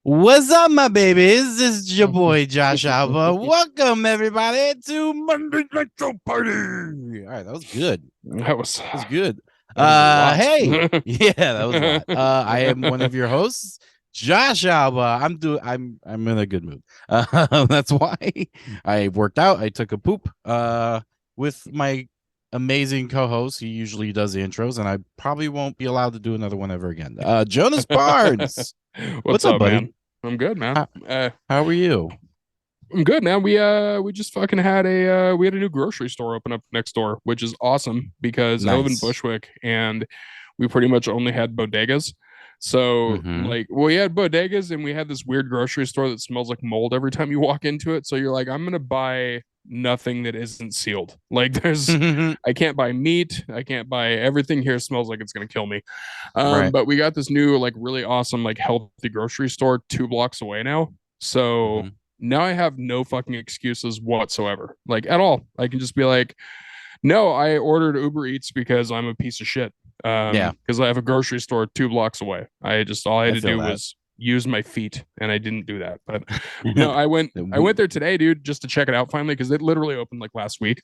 What's up, my babies? This is your boy Josh Alba. Welcome everybody to Monday Night Show Party. All right, that was good. That was Good. that was a lot. Hey, yeah, that was a lot. I am one of your hosts, Josh Alba. I'm in a good mood. That's why I worked out. I took a poop. With my amazing co-host. He usually does the intros, and I probably won't be allowed to do another one ever again. Jonas Barnes. What's What's up, up, buddy? man? I'm good, man. How are you? I'm good, man. We just fucking had a new grocery store open up next door, which is awesome because I live in Nice. Bushwick and we pretty much only had bodegas. So Mhm. we had bodegas and we had this weird grocery store that smells like mold every time you walk into it. So you're like, I'm gonna buy nothing that isn't sealed. Like I can't buy meat. I can't buy everything here smells like it's gonna kill me. Right. But we got this new like really awesome like healthy grocery store 2 blocks away now. So Mhm. now I have no fucking excuses whatsoever, like at all. I can just be like, no, I ordered Uber Eats because I'm a piece of shit. Yeah, Because I have a grocery store 2 blocks away. All I had I to feel do that. was use my feet, and I didn't do that. But no, I went there today, dude, just to check it out finally because it literally opened like last week.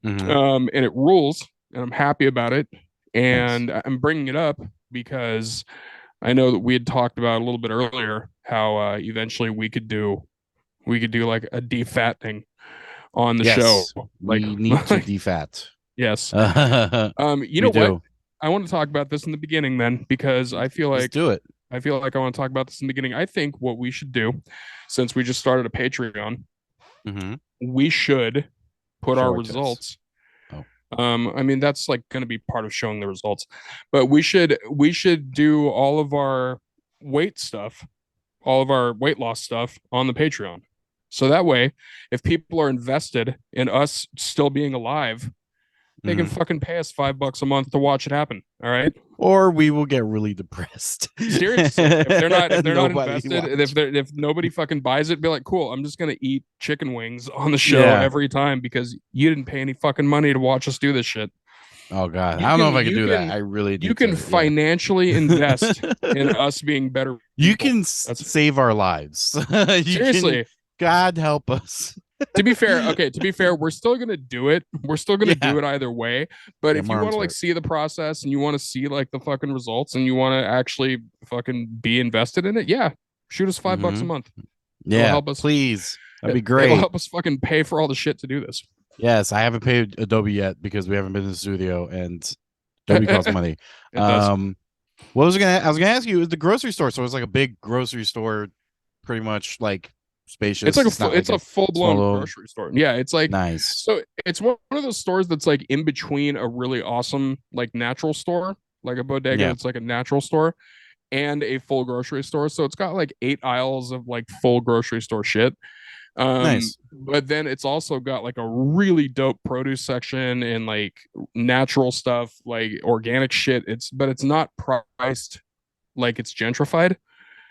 Mhm. And it rules, and I'm happy about it. Nice. And I'm bringing it up because I know that we had talked about a little bit earlier how eventually we could do like a defatting on the show. Yes, Like, we need to defat. yes. You We know what? do. I want to talk about this in the beginning then, because Let's do it. I want to talk about this in the beginning. I think what we should do, since we just started a Patreon, Mm-hmm. we should put our Show our tits. results. Oh, I mean, that's like going to be part of showing the results, but we should do all of our weight stuff, all of our weight loss stuff on the Patreon. So that way, if people are invested in us still being alive, they can mm-hmm. fucking pay us $5 a month to watch it happen. All right. Or we will get really depressed. Seriously, if they're not Nobody invested, watch. if nobody fucking buys it, be like, cool, I'm just gonna eat chicken wings on the show Yeah. every time because you didn't pay any fucking money to watch us do this shit. Oh God, I You don't know can if I could you do that. can I really you need can to. Yeah. financially invest in us being better You people. can That's save our lives. You can. seriously. God help us. To be fair, okay, to be fair, we're still gonna do it. We're still gonna Yeah. do it either way. But Yeah, if my you want arms to like hurt. see the process and you want to see like the fucking results and you want to actually fucking be invested in it, yeah, shoot us $5 a Mm-hmm. month. It'll Yeah, help us. please. That'd be It'll great. help us fucking pay for all the shit to do this. Yes, I haven't paid Adobe yet because we haven't been in the studio and Adobe costs It money. does. What was I was gonna ask you, is the grocery store. So it's like a big grocery store, pretty much like It's spacious. like It's not like it's a a full small blown little grocery store. Yeah, it's like nice. so it's one of those stores that's like in between a really awesome like natural store, like a bodega Yeah, that's like a natural store, and a full grocery store. So it's got like 8 aisles of like full grocery store shit. nice. But then it's also got like a really dope produce section and like natural stuff, like organic shit. It's not priced like it's gentrified.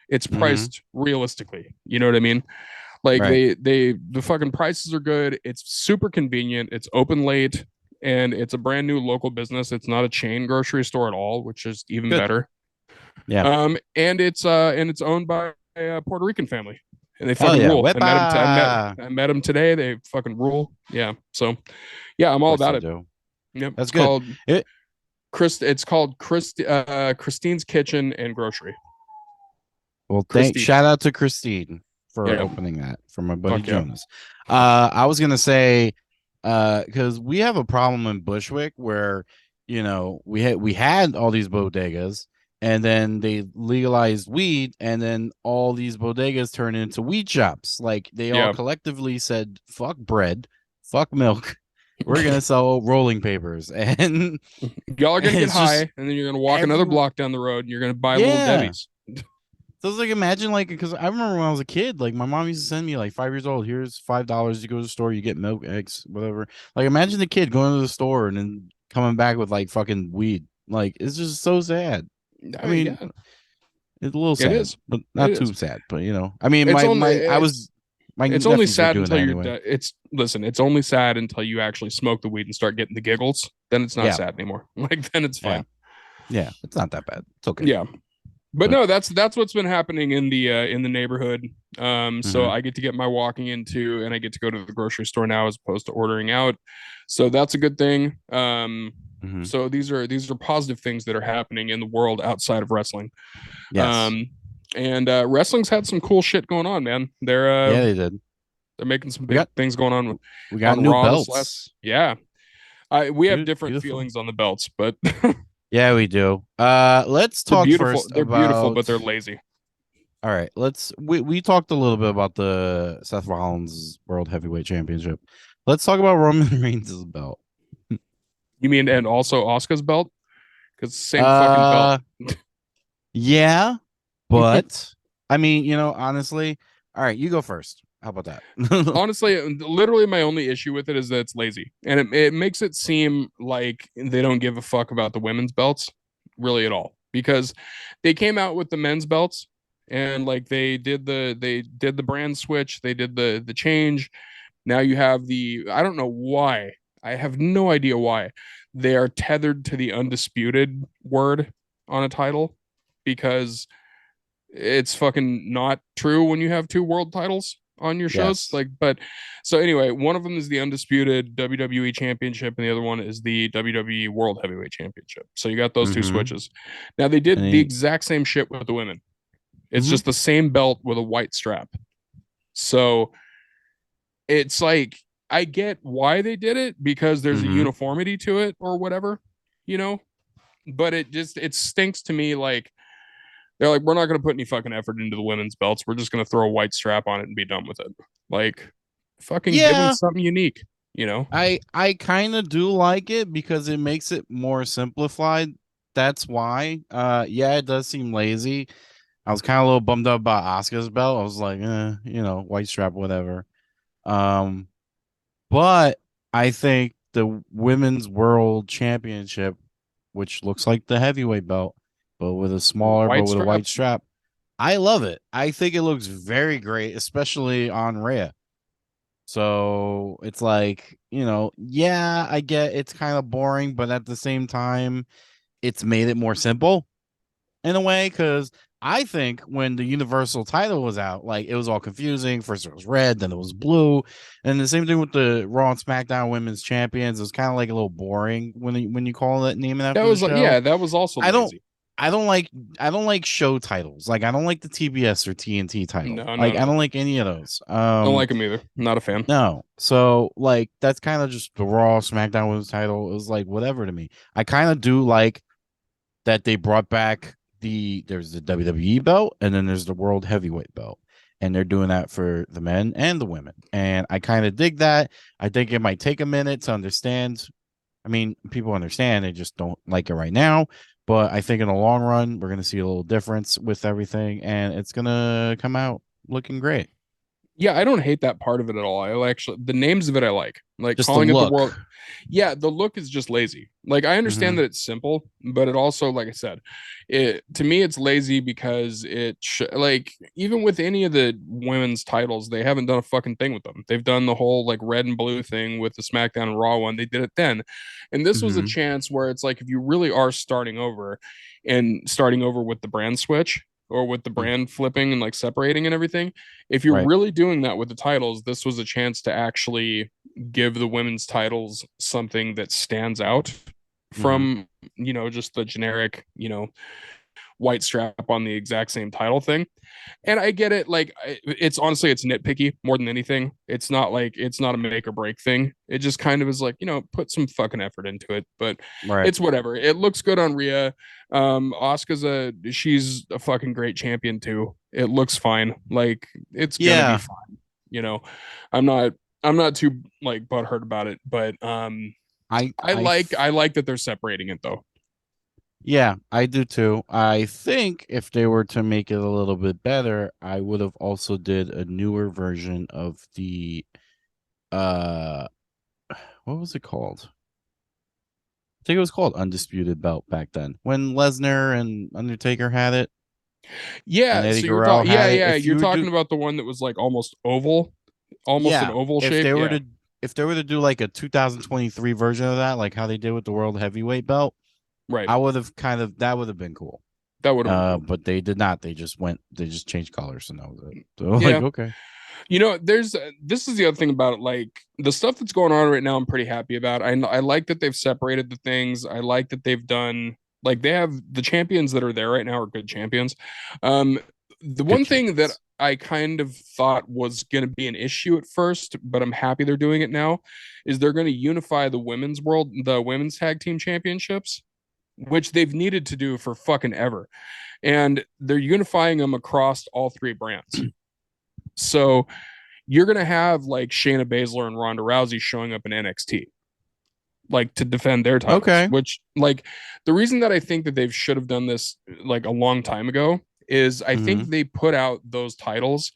It's Mm-hmm. priced realistically. You know what I mean? Like Right. the fucking prices are good. It's super convenient. It's open late and it's a brand new local business. It's not a chain grocery store at all, which is even Good. better. Yeah. And it's owned by a Puerto Rican family. And they Hell fucking yeah. rule. Wepa. I met them today. They fucking rule. Yeah. So yeah, I'm Of all course about they it. do. Yep. That's good. It It's called Christine's Kitchen and Grocery. well, thank Christine. shout out to Christine for Yeah. opening that for my buddy Fuck yeah. Jonas. I was gonna say, because we have a problem in Bushwick where we had all these bodegas, and then they legalized weed, and then all these bodegas turned into weed shops. Like they all Yeah. collectively said, "Fuck bread, fuck milk." We're gonna sell rolling papers, and Y'all are gonna get it's high, just and then you're gonna walk another every block down the road, and you're gonna buy little yeah. Debbie's. So it's like imagine like because I remember when I was a kid, like my mom used to send me like 5 years old. Here's $5. You go to the store, you get milk, eggs, whatever. Like imagine the kid going to the store and then coming back with like fucking weed. Like it's just so sad. I mean, Yeah, it's a little it sad, is. but It not too is. sad. But I mean, It's only I was my it's only nephews were sad doing until that you're anyway. it's listen. It's only sad until you actually smoke the weed and start getting the giggles. Then it's not Yeah, sad anymore. Like then it's yeah, fine. yeah. It's not that bad. It's okay. Yeah. But But no, that's what's been happening in the neighborhood. So mhm, I get to get my walking into, and I get to go to the grocery store now as opposed to ordering out. So that's a good thing. mhm. So these are positive things that are happening in the world outside of wrestling. Yes. Um, and wrestling's had some cool shit going on, man. Yeah, they did. They're making some We big got things going we got on new Raw this last. belts. Yeah, we have different Beautiful. feelings on the belts, but Yeah, we do. Let's they're talk beautiful. first They're beautiful, but about. they're lazy. All right, we talked a little bit about the Seth Rollins World Heavyweight Championship. Let's talk about Roman Reigns' belt. You mean and also Oscar's belt? Because same fucking belt. Uh yeah, but I mean, honestly, all right, you go first. How about that? Honestly, literally my only issue with it is that it's lazy. And it makes it seem like they don't give a fuck about the women's belts really at all. Because they came out with the men's belts and like they did the brand switch, they did the change. Now you have the I don't know why. I have no idea why. They are tethered to the undisputed word on a title because it's fucking not true when you have two world titles on your shows. Yes. Like, but so anyway, one of them is the undisputed WWE Championship, and the other one is the WWE World Heavyweight Championship. So you got those two Mm-hmm. switches. Now they And did the he, exact same shit with the women. It's mm-hmm. just the same belt with a white strap. So it's like I get why they did it because there's a Mm-hmm. uniformity to it or whatever, you know. But it stinks to me like they're like, we're not going to put any fucking effort into the women's belts. We're just going to throw a white strap on it and be done with it. Like, fucking give them Yeah, something unique, you know? I kind of do like it because it makes it more simplified. That's why. Yeah, it does seem lazy. I was kind of a little bummed out about Oscar's belt. I was like, white strap, whatever. Um, but I think the women's world championship, which looks like the heavyweight belt, but with a smaller, but White with a strap. white strap, I love it. I think it looks very great, especially on Rhea. So it's like, yeah, I get it's kind of boring, but at the same time, it's made it more simple in a way because I think when the Universal title was out, like it was all confusing. First it was red, then it was blue, and the same thing with the Raw and SmackDown Women's Champions. It was kind of like a little boring when you call it name it That after the was show. yeah, that was also I don't. lazy. I don't like show titles. Like I don't like the TBS or TNT title. No, no, Like I no. don't like any of those. Don't like him either. Not a fan. No. So like that's kind of just the Raw SmackDown Women's title. It was like whatever to me. I kind of do like that they brought back there's the WWE belt and then there's the World Heavyweight belt. And they're doing that for the men and the women. And I kind of dig that. I think it might take a minute to understand. I mean, people understand, they just don't like it right now. But I think in the long run, we're gonna see a little difference with everything, and it's gonna come out looking great. Yeah, I don't hate that part of it at all. I actually the names of it I like Just the calling it the world. look. Yeah, the look is just lazy. Like I understand Mm-hmm. that it's simple, but it also, like I said, it to me it's lazy because like even with any of the women's titles, they haven't done a fucking thing with them. They've done the whole like red and blue thing with the SmackDown and Raw one. They did it then, and this was a Mm-hmm. chance where it's like if you really are starting over, and starting over with the brand switch or with the brand flipping and like separating and everything, if you're Right. really doing that with the titles, this was a chance to actually give the women's titles something that stands out Mm-hmm. from, just the generic, white strap on the exact same title thing. And I get it. Like, it's honestly, it's nitpicky more than anything. It's not like it's not a make or break thing. It just kind of is like, put some fucking effort into it. But Right. it's whatever. It looks good on Rhea. She's a fucking great champion too. It looks fine. Like, it's gonna be Yeah. fine. You know, I'm not. I'm not too like butthurt about it, but I I I like I like that they're separating it though. Yeah, I do too. I think if they were to make it a little bit better, I would have also did a newer version of the uh what was it called? I think it was called Undisputed Belt back then. When Lesnar and Undertaker had it and Yeah, Eddie so you're Guerrero talking. Yeah, had it. yeah, If you're you would talking do about the one that was like almost an yeah, oval if shape. they were Yeah, to do like a 2023 version of that, like how they did with the World Heavyweight belt, right. I would have that would have been cool. That would have been cool. But they did not. They just changed colors, and that was it. So like, Yeah. okay. There's this is the other thing about it. Like the stuff that's going on right now, I'm pretty happy about. I like that they've separated the things. I like that they've done like they have the champions that are there right now are good champions. Um, the Good one thing that champions. I kind of thought was going to be an issue at first, but I'm happy they're doing it now, is they're going to unify the women's tag team championships, which they've needed to do for fucking ever, and they're unifying them across all three brands. So you're gonna have like Shayna Baszler and Ronda Rousey showing up in NXT, like to defend their titles. Okay. Which, like, the reason that I think that they should have done this like a long time ago is I think Mm-hmm. they put out those titles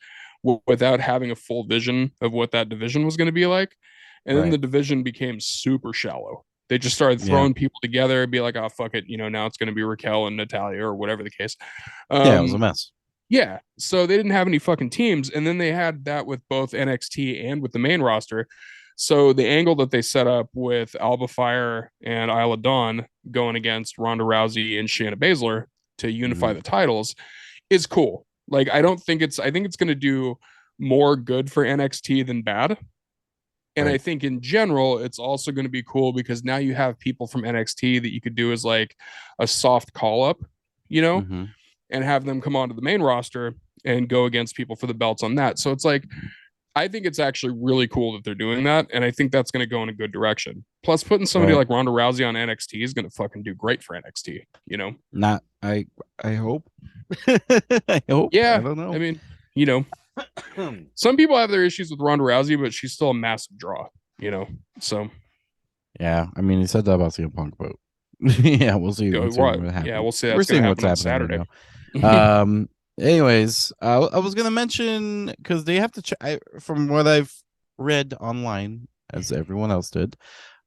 without having a full vision of what that division was going to be like, and then Right. the division became super shallow. They just started Yeah. throwing people together and be like, "Oh fuck it," now it's going to be Raquel and Natalia or whatever the case. Yeah, it was Um, a mess. yeah, so they didn't have any fucking teams, and then they had that with both NXT and with the main roster. So the angle that they set up with Alba Fire and Isla Dawn going against Ronda Rousey and Shayna Baszler to unify Mm-hmm. the titles is cool. Like I think it's going to do more good for NXT than bad. And I Right. think in general, it's also going to be cool because now you have people from NXT that you could do as like a soft call up, you know, Mm-hmm. and have them come onto the main roster and go against people for the belts on that. So it's like, I think it's actually really cool that they're doing that. And I think that's going to go in a good direction. Plus, putting somebody Right. like Ronda Rousey on NXT is going to fucking do great for NXT, you know? Not. I hope. I hope. I Yeah. don't I know. mean, you know, some people have their issues with Ronda Rousey, but she's still a massive draw, you know? So, Yeah. I mean, he said that about CM Punk, but yeah, we'll see. We'll see what yeah, happens. we'll see We're that's going to seeing what's happen on happening right Saturday. now. Anyways, I was gonna mention because they have to. From what I've read online, as everyone else did,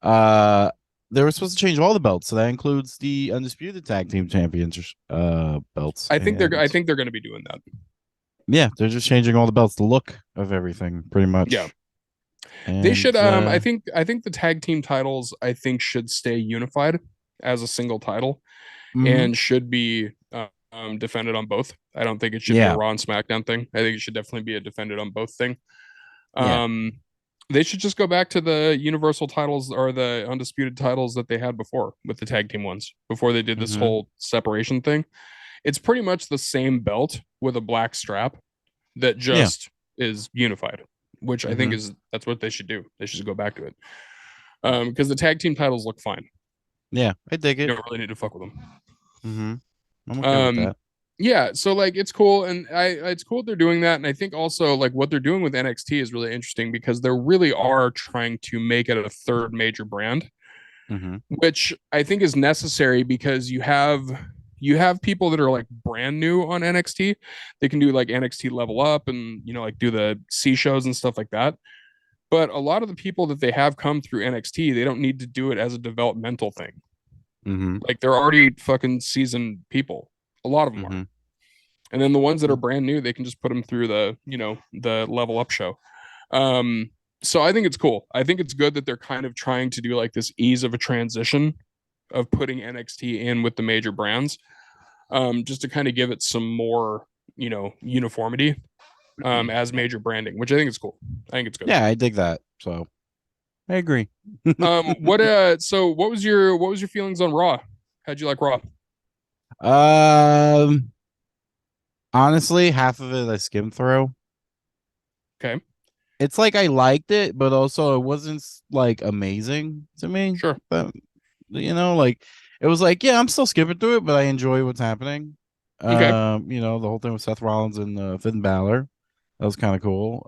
uh, they were supposed to change all the belts, so that includes the undisputed tag team champions belts. I And think they're going to be doing that. yeah, they're just changing all the belts, the look of everything, pretty Yeah. much. They And should I think the tag team titles I think should stay unified as a single title mhm, and should be defended on both. I don't think it should be a yeah, Raw and SmackDown thing. I think it should definitely be a defended on both thing. yeah, Um they should just go back to the universal titles or the undisputed titles that they had before with the tag team ones before they did this hmm whole separation thing. It's pretty much the same belt with a black strap that yeah, just is unified, which I think hmm is that's what they should do. They should just go back to it. Because the tag team titles look fine. yeah. I dig You it. don't really need to fuck with them. hmm I'm okay with Um, that. yeah, so like it's cool, and it's cool they're doing that, and I think also like what they're doing with NXT is really interesting because they really are trying to make it a third major brand, hmm which I think is necessary because you have people that are like brand new on NXT. They can do like NXT level up and like do the C shows and stuff like that. But a lot of the people that they have come through NXT, they don't need to do it as a developmental thing. hmm Like they're already fucking seasoned people. A lot of them are. hmm And then the ones that are brand new, they can just put them through the level up show. Um, so I think it's cool. I think it's good that they're kind of trying to do like this ease of a transition of putting NXT in with the major brands, just to kind of give it some more, uniformity, as major branding, which I think is cool. I think it's good. Yeah, I dig that. So I agree. What was your feelings on Raw? How'd you like Raw? um, honestly, half of it I skimmed through. Okay, It's like I liked it, but also it wasn't like amazing to me. sure. But like it was like, yeah, I'm still skipping through it, but I enjoy what's happening. Okay. The whole thing with Seth Rollins and Finn Balor. That was kind of cool.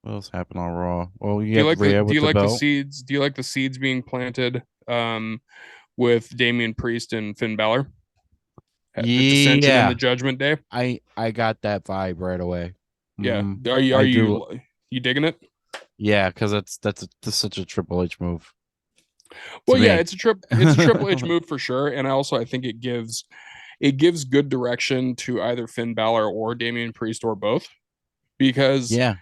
What else happened on Raw? Well, you have Rhea Do with you the like the belt. seeds? Do you like the seeds being planted with Damian Priest and Finn Balor at the Dissension and the Yeah, Judgment Day? I got that vibe right away. Yeah. hmm Are I do. you digging it? Yeah, because that's such a Triple H move to Well, yeah, me. it's a Triple H move for sure, and I think it gives good direction to either Finn Balor or Damian Priest or both because Yeah.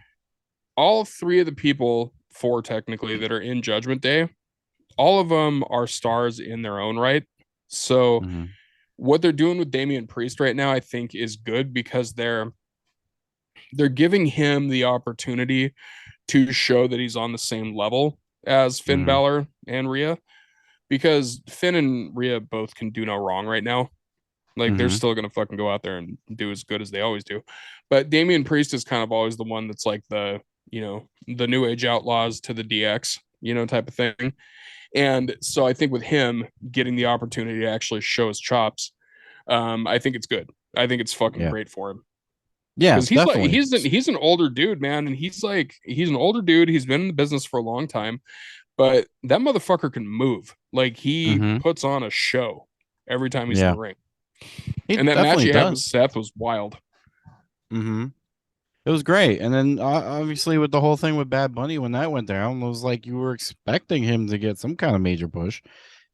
all three of the people, four technically, that are in Judgment Day, all of them are stars in their own right. So hmm what they're doing with Damian Priest right now, I think, is good because they're giving him the opportunity to show that he's on the same level as Finn Mm-hmm. Balor and Rhea, because Finn and Rhea both can do no wrong right now. Like they're Mm-hmm. still gonna fucking go out there and do as good as they always do. But Damian Priest is kind of always the one that's like the new age outlaws to the DX, type of thing. And so I think with him getting the opportunity to actually show his chops, I think it's good. I think it's fucking Yeah. great for him. Yeah, Because he's like definitely. he's an older dude, man, and he's an older dude. He's been in the business for a long time, but that motherfucker can move. Like he Mm-hmm. puts on a show every time he's in Yeah, the ring. he And that match definitely he had with does. Seth was wild. Mm-hmm. It was great. And then obviously with the whole thing with Bad Bunny when that went down, it was like you were expecting him to get some kind of major push.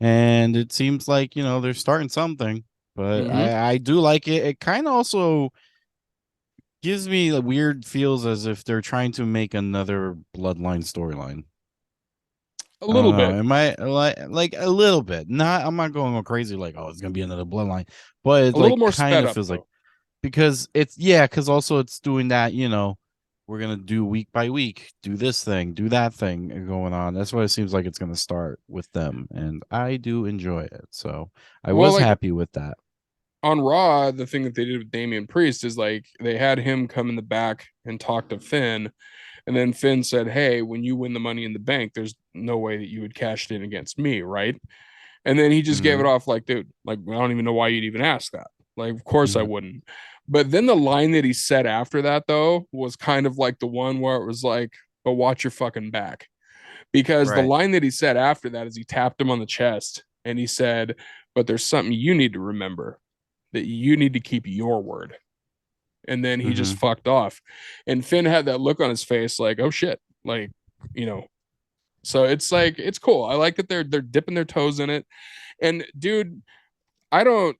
And it seems like, they're starting something. But Mm-hmm. I do like it. It kind of also gives me a weird feels as if they're trying to make another bloodline storyline. A I don't little know. bit, Am I like a little bit? Not I'm not going crazy like, oh, it's gonna be another bloodline. But it a little like more kind sped of up feels like though. because because also it's doing that, we're gonna do week by week, do this thing, do that thing going on. That's what it seems like it's gonna start with them, and I do enjoy it. So I Well, was like happy with that. on Raw, the thing that they did with Damian Priest is like they had him come in the back and talk to Finn, and then Finn said, "Hey, when you win the Money in the Bank, there's no way that you would cash it in against me, right?" And then he just gave it Hmm. off like, dude, like I don't even know why you'd even ask that. Like, of course I Hmm. wouldn't. But then the line that he said after that though was kind of like the one where it was like, but watch your fucking back. Because the Right. line that he said after that is he tapped him on the chest and he said, but there's something you need to remember, that you need to keep your word. And then he just Hmm. fucked off. And Finn had that look on his face like, oh shit. Like, you know, so it's like it's cool. I like that they're dipping their toes in it. And dude, I don't.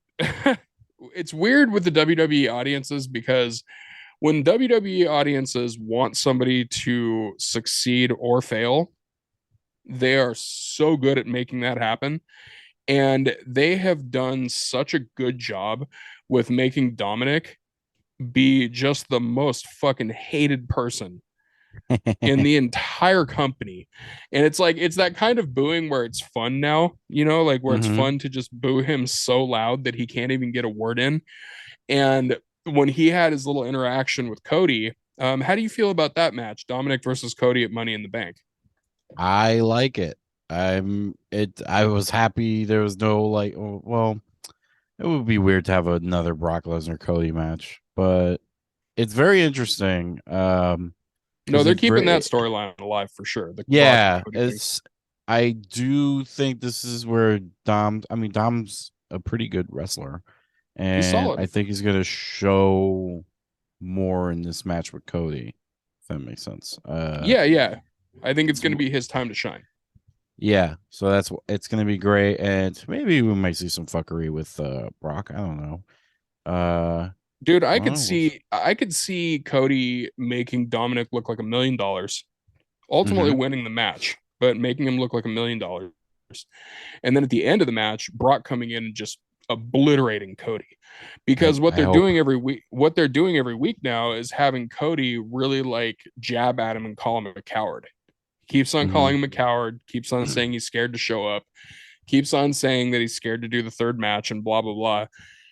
It's weird with the WWE audiences because when WWE audiences want somebody to succeed or fail, they are so good at making that happen. And they have done such a good job with making Dominic be just the most fucking hated person in the entire company. And it's like it's that kind of booing where it's fun now, like where it's Hmm. fun to just boo him so loud that he can't even get a word in. And when he had his little interaction with Cody, how do you feel about that match, Dominic versus Cody at Money in the Bank? I like it. I was happy there was no like well, it would be weird to have another Brock Lesnar Cody match, but it's very interesting. No, Because they're it's keeping that very storyline alive for sure. The Brock and yeah, Cody thing. it's I do think this is where Dom's a pretty good wrestler, He's and solid. I think he's gonna show more in this match with Cody, if that makes sense. Yeah, yeah. I think it's It's going to be his time to shine. yeah, so it's gonna be great, and maybe we might see some fuckery with Brock. I don't know. Dude, I could Well, see I could see Cody making Dominic look like $1 million, ultimately mm-hmm. winning the match, but making him look like $1 million. And then at the end of the match, Brock coming in and just obliterating Cody. Because I hope. what they're doing every week now is having Cody really like jab at him and call him a coward. Keeps on Mm-hmm. calling him a coward, keeps on saying he's scared to show up, keeps on saying that he's scared to do the third match and blah blah blah.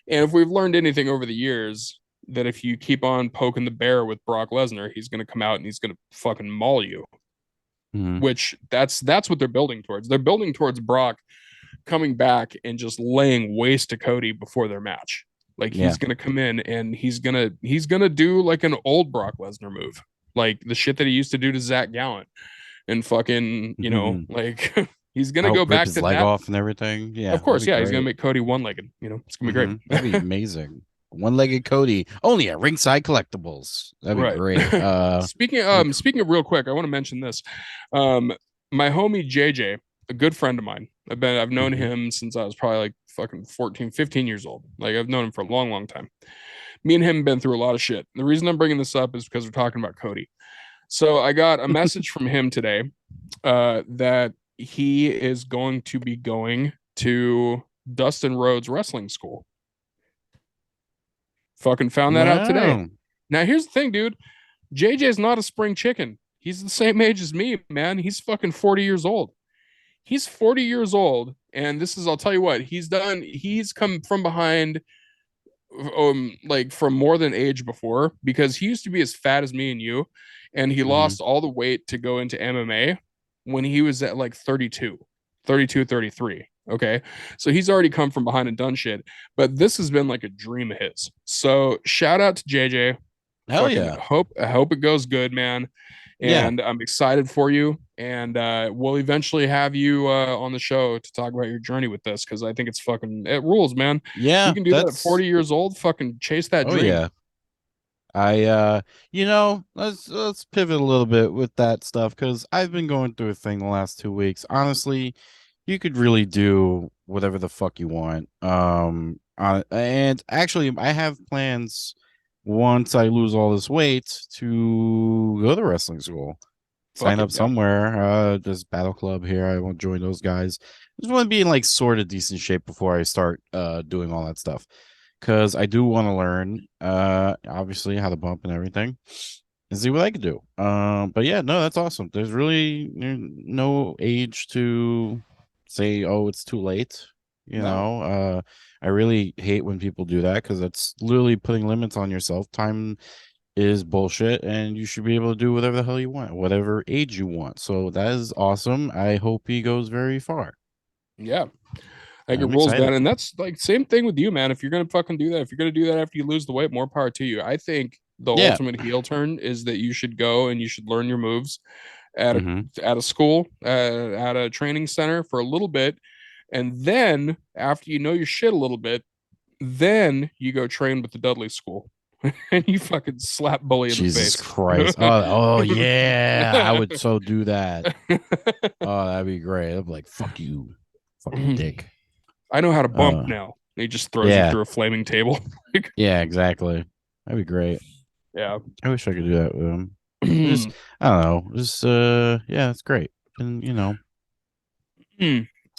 And if we've learned anything over the years, that if you keep on poking the bear with Brock Lesnar, he's going to come out and he's going to fucking maul you. Mm-hmm. Which that's what they're building towards. They're building towards Brock coming back and just laying waste to Cody before their match. Like Yeah. he's gonna come in and he's gonna do like an old Brock Lesnar move, like the shit that he used to do to Zach Gallant, and fucking Mm-hmm. like he's gonna go Help rip back his to leg that. off and everything. Yeah, Of that'd course, be yeah, he's gonna great. make Cody one-legged. It's gonna be Mm-hmm. That'd be great. amazing. One-legged Cody, only at Ringside Collectibles. That'd be Right. great. That'd be Speaking of real quick, I want to mention this. Um, my homie JJ, a good friend of mine. I've known Mhm. him since I was probably like fucking 14, 15 years old. Like I've known him for a long, long time. Me and him have been through a lot of shit. The reason I'm bringing this up is because we're talking about Cody. So I got a message from him today that he is going to be going to Dustin Rhodes Wrestling School. Fucking found that out today. Wow. Now here's the thing, dude. JJ's not a spring chicken. He's the same age as me, man. He's fucking 40 years old. He's 40 years old, and this is, I'll tell you what, he's come from behind, like from more than age before, because he used to be as fat as me and you, and he Mhm. lost all the weight to go into MMA when he was at like 32, 33. Okay. So he's already come from behind and done shit, but this has been like a dream of his. So shout out to JJ. Hell Fucking yeah. I hope it goes good, man. Yeah. And I'm excited for you. And we'll eventually have you on the show to talk about your journey with this, because I think it rules, man. If you Yeah. can do that at That's 40 years old, fucking chase that oh dream. yeah. I let's pivot a little bit with that stuff because I've been going through a thing the last 2 weeks. Honestly, you could really do whatever the fuck you want. And actually I have plans once I lose all this weight to go to wrestling school. Sign Fuck it, up yeah. somewhere. There's Battle Club here. I won't join those guys. Just want to be in like sort of decent shape before I start doing all that stuff. Cause I do want to learn obviously how to bump and everything and see what I can do. But yeah, no, that's awesome. There's really no age to say, oh, it's too late. No. I really hate when people do that because that's literally putting limits on yourself. Time is bullshit and you should be able to do whatever the hell you want, whatever age you want. So that is awesome. I hope he goes very far. Yeah. Like it I'm rules, excited. man. And that's like same thing with you, man. If you're gonna fucking do that, if you're gonna do that after you lose the weight, more power to you. I think the Yeah. ultimate heel turn is that you should go and you should learn your moves at a Mm-hmm. at a school, at a training center for a little bit, and then after you know your shit a little bit, then you go train with the Dudley School, and you fucking slap bully in the Jesus face. Christ. Oh yeah. I would so do that. Oh, that'd be great. I'd be like, fuck you, fucking dick. I know how to bump Uh now. He just throws you yeah. through a flaming table. Yeah, exactly. That'd be great. Yeah. I wish I could do that with him. Just I don't know. Just yeah, it's great. And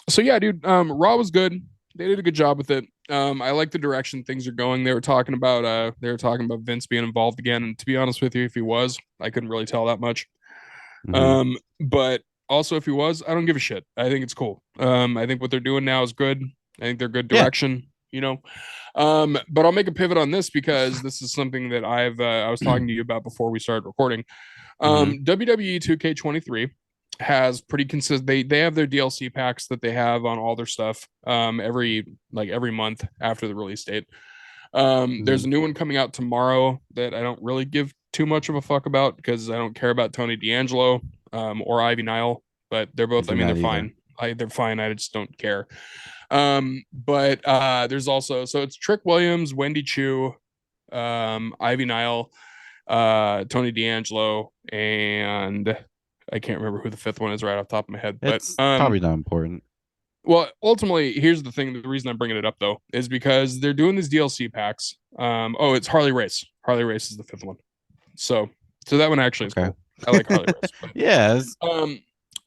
So yeah, dude. Raw was good. They did a good job with it. I like the direction things are going. They were talking about Vince being involved again. And to be honest with you, if he was, I couldn't really tell that much. mhm. But also if he was, I don't give a shit. I think it's cool. I think what they're doing now is good. I think they're good Yeah. direction, you know. But I'll make a pivot on this because this is something that I was talking to you about before we started recording. Mhm. WWE 2K23 has pretty consistent. They have their DLC packs that they have on all their stuff every month after the release date. There's Mhm. a new one coming out tomorrow that I don't really give too much of a fuck about because I don't care about Tony D'Angelo or Ivy Nile, but they're I both. I do mean, they're not either. fine. They're fine. I just don't care. But there's also, so it's Trick Williams, Wendy Chu, Ivy Nile, Tony D'Angelo, and I can't remember who the fifth one is right off the top of my head. But It's probably not important. well, ultimately, here's the thing. The reason I'm bringing it up though is because they're doing these DLC packs. Oh, it's Harley Race. Harley Race is the fifth one. So that one actually is Okay. cool. I like Harley Race. Yeah.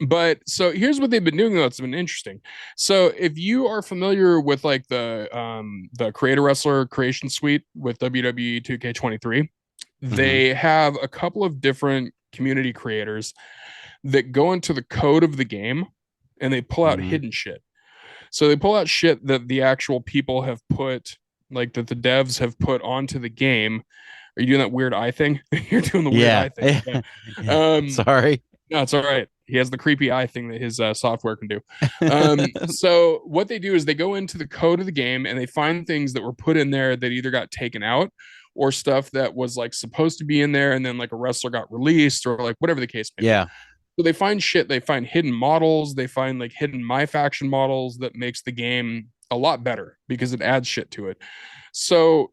But so here's what they've been doing though. It's been interesting. So if you are familiar with like the Creator Wrestler Creation Suite with WWE 2K23, Mhm. they have a couple of different community creators that go into the code of the game and they pull out Mhm. hidden shit. So they pull out shit that the actual people have put, like that the devs have put onto the game. Are you doing that weird eye thing? You're doing the weird Yeah. eye thing. Yeah. Yeah. Sorry. No, it's all right. He has the creepy eye thing that his software can do. So what they do is they go into the code of the game and they find things that were put in there that either got taken out or stuff that was like supposed to be in there and then like a wrestler got released or like whatever the case may be. Yeah. So they find shit. They find hidden models. They find like hidden my faction models that makes the game a lot better because it adds shit to it. So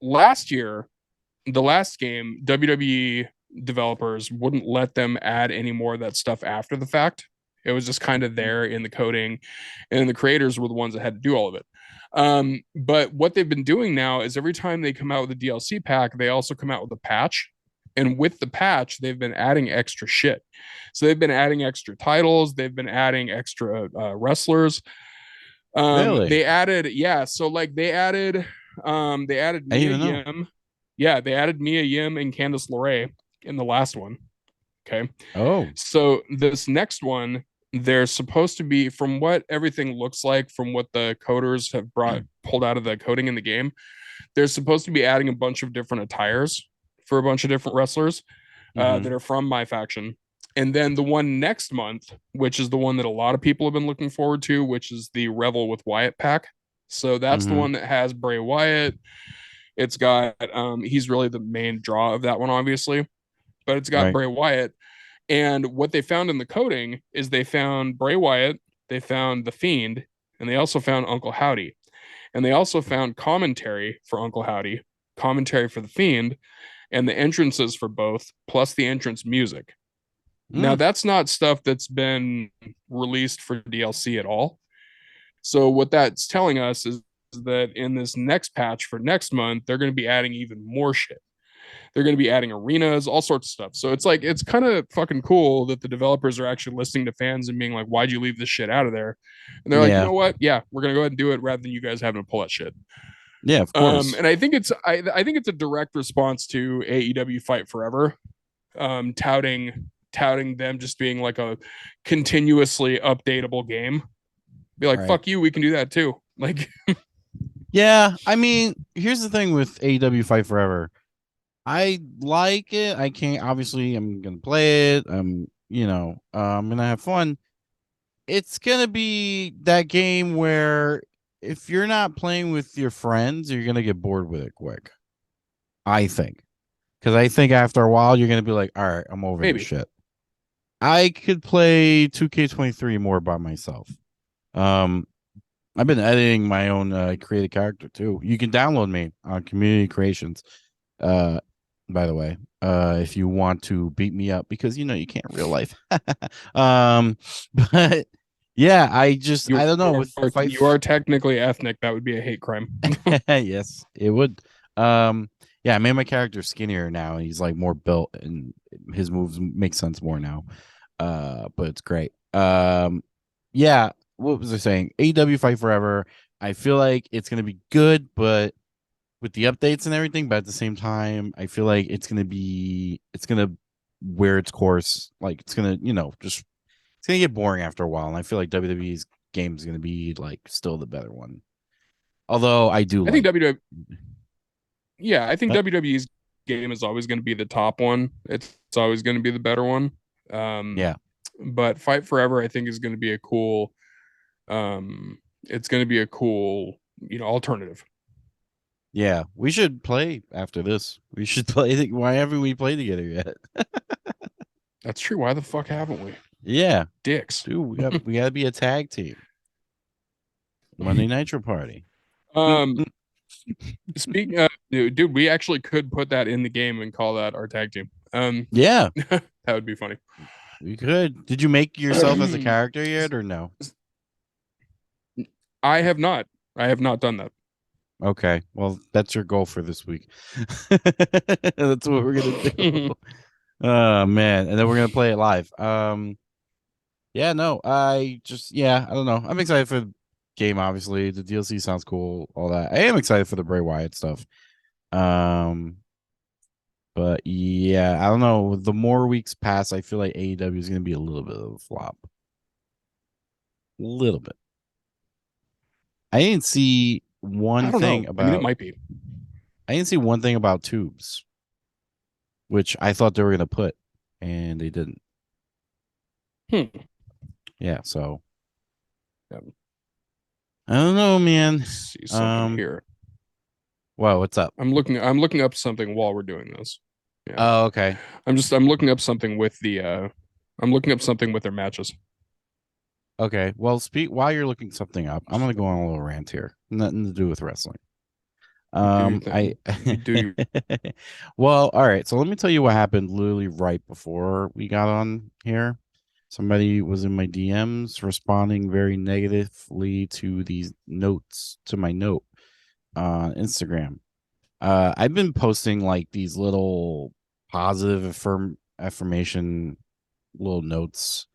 last year, the last game, WWE developers wouldn't let them add any more of that stuff after the fact. It was just kind of there in the coding, and the creators were the ones that had to do all of it. But what they've been doing now is every time they come out with a DLC pack, they also come out with a patch. And with the patch, they've been adding extra shit. So they've been adding extra titles, they've been adding extra wrestlers. Really? They added, yeah. So like they added They added I didn't Mia even know. Yim. Yeah, they added Mia Yim and Candice LeRae in the last one. Okay. Oh. So this next one, they're supposed to be, from what everything looks like, from what the coders have pulled out of the coding in the game, they're supposed to be adding a bunch of different attires for a bunch of different wrestlers Mm-hmm. that are from my faction. And then the one next month, which is the one that a lot of people have been looking forward to, which is the Revel with Wyatt pack. So that's the Mm-hmm. one that has Bray Wyatt. It's got he's really the main draw of that one, obviously, but it's got Right. Bray Wyatt. And what they found in the coding is they found Bray Wyatt, they found the Fiend, and they also found Uncle Howdy. And they also found commentary for Uncle Howdy, commentary for the Fiend, and the entrances for both, plus the entrance music. Now, Mm. that's not stuff that's been released for DLC at all. So, what that's telling us is that in this next patch for next month, they're going to be adding even more shit. They're going to be adding arenas, all sorts of stuff. So it's like, it's kind of fucking cool that the developers are actually listening to fans and being like, why'd you leave this shit out of there? And they're like, you Yeah. know what? Yeah, we're going to go ahead and do it rather than you guys having to pull that shit. Yeah, of course. And I think it's a direct response to AEW Fight Forever, touting them just being like a continuously updatable game. Be like, Right. fuck you, we can do that too. Like, Yeah, I mean, here's the thing with AEW Fight Forever. I like it. I can't obviously I'm gonna play it. I'm gonna have fun. It's gonna be that game where if you're not playing with your friends, you're gonna get bored with it quick. I think. Because I think after a while you're gonna be like, all right, I'm over this maybe. shit. I could play 2K23 more by myself. Um, I've been editing my own created character too. You can download me on Community Creations. Uh, by the way, if you want to beat me up because you can't in real life. um, but yeah, I You don't know with are fight. you are technically ethnic. That would be a hate crime. Yes, it would. Yeah, I made my character skinnier now. He's like more built, and his moves make sense more now. But it's great. Yeah. What was I saying? AEW Fight Forever. I feel like it's gonna be good, but with the updates and everything. But at the same time, I feel like it's gonna wear its course. Like it's gonna, just it's gonna get boring after a while. And I feel like WWE's game is gonna be like still the better one. Although I do I think like. WWE, yeah, I think Uh, WWE's game is always going to be the top one. It's always going to be the better one. Um, yeah, but Fight Forever, I think, is going to be a cool. It's going to be a cool, alternative. yeah. We should play after this. We should play. Why haven't we played together yet? That's true. Why the fuck haven't we? Yeah, Dicks. dude. We gotta be a tag team. Monday Nitro Party. um, Speaking of, dude, we actually could put that in the game and call that our tag team. Yeah, That would be funny. we could. Did you make yourself as a character yet, or no? I have not. I have not done that. Okay, well, that's your goal for this week. That's what we're gonna do. Oh man, and then we're gonna play it live. Yeah, no, I don't know. I'm excited for the game. Obviously, the DLC sounds cool. All that. I am excited for the Bray Wyatt stuff. Um, but yeah, I don't know. The more weeks pass, I feel like AEW is gonna be a little bit of a flop. A little bit. I didn't see I one don't thing know. I mean, it about. might be. I didn't see one thing about tubes, which I thought they were gonna put, and they didn't. Hmm. Yeah, so Yeah, I don't know, man. see something Um, here. well, what's up? I'm looking up something while we're doing this. Yeah. Oh, okay. I'm looking up something with the I'm looking up something with their matches. Okay. Well, speak while you're looking something up. I'm gonna go on a little rant here. Nothing to do with wrestling. You do your I thing. You do your well, all right. So let me tell you what happened literally right before we got on here. Somebody was in my DMs responding very negatively to these notes to my note on Instagram. I've been posting like these little positive affirmation little notes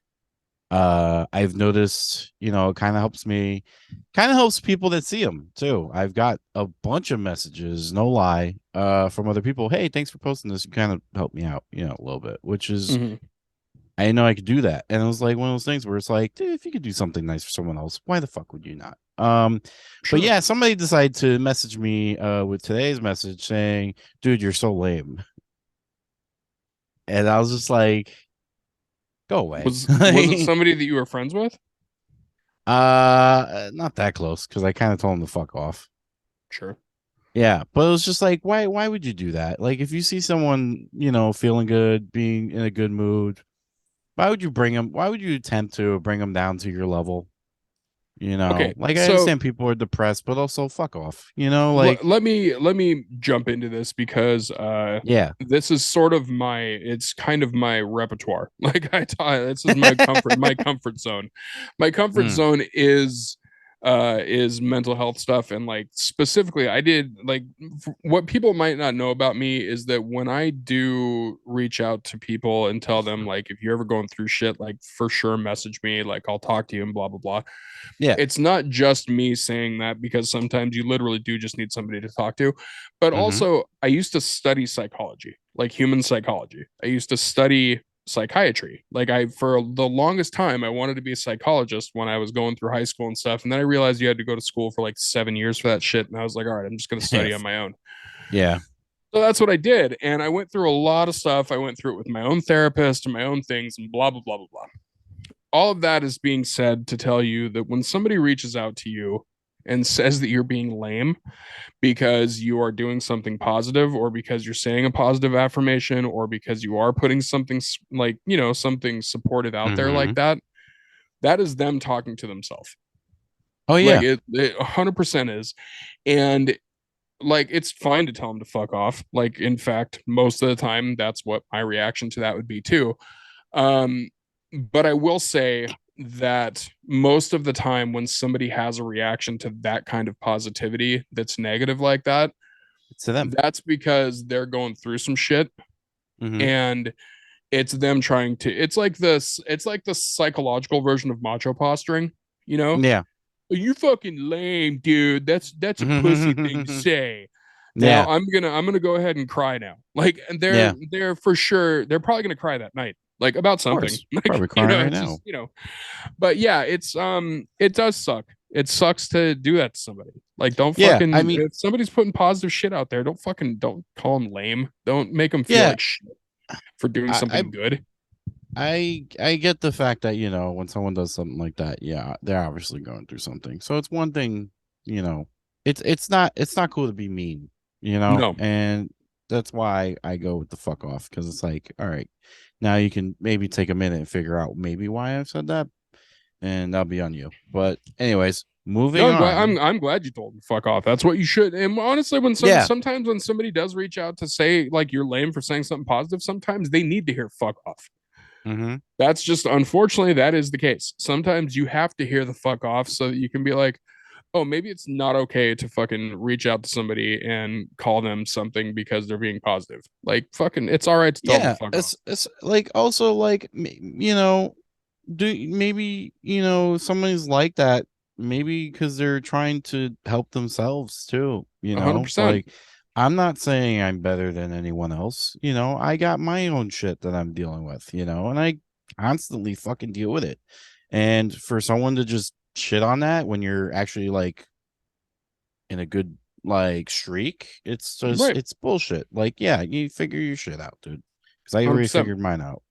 I've noticed, it kind of helps people that see them too. I've got a bunch of messages, no lie, from other people. Hey, thanks for posting this. You kind of helped me out, a little bit, which is, Mhm. I didn't know I could do that. And it was like one of those things where it's like, dude, if you could do something nice for someone else, why the fuck would you not? But Sure. yeah, somebody decided to message me with today's message saying, dude, you're so lame. And I was just like, go away. Was it somebody that you were friends with? Not that close because I kind of told him to fuck off. Sure. Yeah, but it was just like, why would you do that? Like, if you see someone, feeling good, being in a good mood, why would you bring them? Why would you attempt to bring them down to your level? Okay. Like I So understand people are depressed, but also fuck off. Like let me jump into this because yeah. this is sort of it's kind of my repertoire. Like this is my comfort zone. My comfort Mm, zone is mental health stuff, and like specifically I did like what people might not know about me is that when I do reach out to people and tell them like if you're ever going through shit, like for sure message me, like I'll talk to you and blah blah blah. yeah. It's not just me saying that because sometimes you literally do just need somebody to talk to. But Mm-hmm. also, I used to study psychology, like human psychology. I used to study psychiatry. Like for the longest time, I wanted to be a psychologist when I was going through high school and stuff. And then I realized you had to go to school for like 7 years for that shit. And I was like, all right, I'm just going to study on my own. Yeah. So that's what I did. And I went through a lot of stuff. I went through it with my own therapist and my own things and blah, blah, blah, blah, blah. All of that is being said to tell you that when somebody reaches out to you and says that you're being lame because you are doing something positive or because you're saying a positive affirmation or because you are putting something like, something supportive out there like Mm-hmm. that, that is them talking to themselves. Oh Like yeah. it 100% is. And like it's fine to tell them to fuck off. Like in fact, most of the time that's what my reaction to that would be too. Um, but I will say that most of the time when somebody has a reaction to that kind of positivity that's negative like that, It's to them. that's because they're going through some shit Mm-hmm. and it's them trying to it's like the psychological version of macho posturing, you know? Yeah. You fucking lame, dude. That's a pussy thing to say. Now Yeah. I'm gonna go ahead and cry now. Like, and Yeah. Of they're for sure they're probably gonna cry that night, like about something. course. Like, Probably crying right it's now. just But yeah, it does suck. It sucks to do that to somebody. Like, don't Yeah. I fucking mean, if somebody's putting positive shit out there, don't call them lame. Don't make them feel yeah. like shit for doing I, I something good. I get the fact that when someone does something like that, yeah, they're obviously going through something. So it's one thing, it's not cool to be mean, No, and that's why I go with the fuck off because it's like, all right, now you can maybe take a minute and figure out maybe why I've said that, and that'll be on you. But anyways, no, moving I'm glad. I'm on. I'm glad you told him to fuck off. That's what you should. And honestly, Yeah. sometimes when somebody does reach out to say like you're lame for saying something positive, sometimes they need to hear fuck off. Mm-hmm. That's just unfortunately that is the case. Sometimes you have to hear the fuck off so that you can be like, oh, maybe it's not okay to fucking reach out to somebody and call them something because they're being positive. Like fucking, it's all right to tell them to Yeah. fuck off. It's like also like do maybe somebody's like that maybe because they're trying to help themselves too 100%. like I'm not saying I'm better than anyone else. I got my own shit that I'm dealing with, and I constantly fucking deal with it. And for someone to just shit on that when you're actually like in a good like streak, it's just Right. it's bullshit. Like, yeah, you figure your shit out, dude, because I already 100%. figured mine out.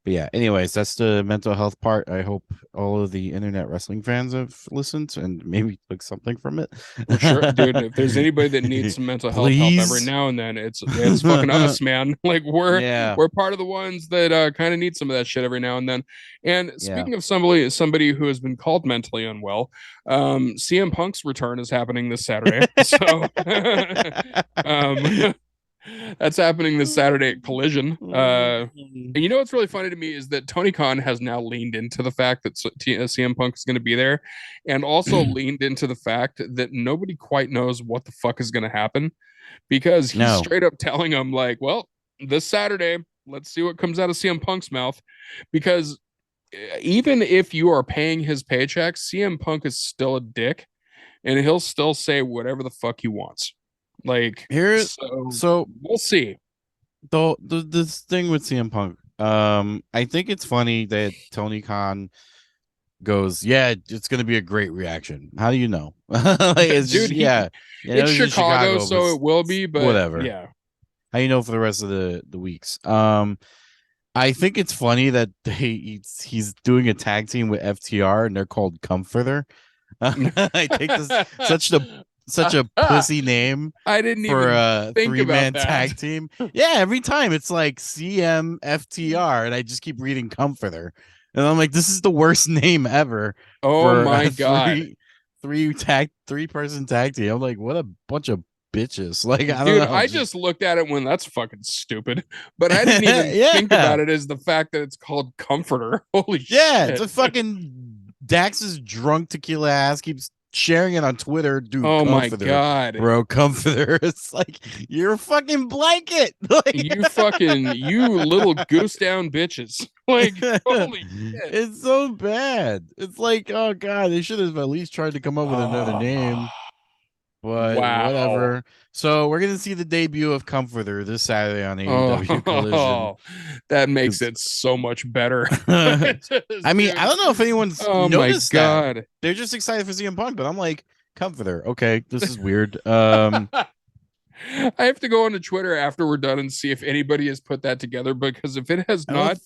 But yeah, anyways, that's the mental health part. I hope all of the internet wrestling fans have listened and maybe took something from it. For sure, dude. If there's anybody that needs some mental health help every Please. now and then, it's fucking us, man. Like Yeah, we're part of the ones that kind of need some of that shit every now and then. And yeah. speaking of somebody who has been called mentally unwell, CM Punk's return is happening this Saturday. So um that's happening this Saturday at Collision. And you know what's really funny to me is that Tony Khan has now leaned into the fact that CM Punk is going to be there, and also leaned into the fact that nobody quite knows what the fuck is going to happen because he's No. straight up telling them like, "Well, this Saturday, let's see what comes out of CM Punk's mouth," because even if you are paying his paycheck, CM Punk is still a dick, and he'll still say whatever the fuck he wants. Like, Here, so so we'll see. this thing with CM Punk, I think it's funny that Tony Khan goes, yeah, it's gonna be a great reaction. How do you know? Like, it's just, Dude, yeah, you know, it's it's in Chicago, Chicago, but so it will be, but whatever. yeah. How you know for the rest of the weeks? I think it's funny that he's doing a tag team with FTR and they're called Comforter. I think this such a pussy name I didn't for even a think about three-man that. tag team. Yeah, every time it's like CMFTR, and I just keep reading Comforter, and I'm like, this is the worst name ever Oh for my a god. three-person tag team. I'm like, what a bunch of bitches. Like, I don't Dude, know, I just just looked at it when that's fucking stupid. But I didn't even think yeah. about it as the fact that it's called Comforter. Holy Yeah, it's shit. a fucking Dax's drunk tequila ass keeps sharing it on Twitter. Dude, Oh my comforter, god. bro, comforter. It's like you're a fucking blanket. Like, You little goose down bitches. Like, holy shit. it's so bad. It's like, oh god, they should have at least tried to come up with another Oh, name. But wow. whatever. So we're gonna see the debut of Comforter this Saturday on AEW Collision. Oh, that makes it so much better. I mean, I Dude. don't know if anyone's Oh my noticed that. god. They're just excited for CM Punk, but I'm like, Comforter. Okay, this is weird. I have to go onto Twitter after we're done and see if anybody has put that together, because if it has I don't. not,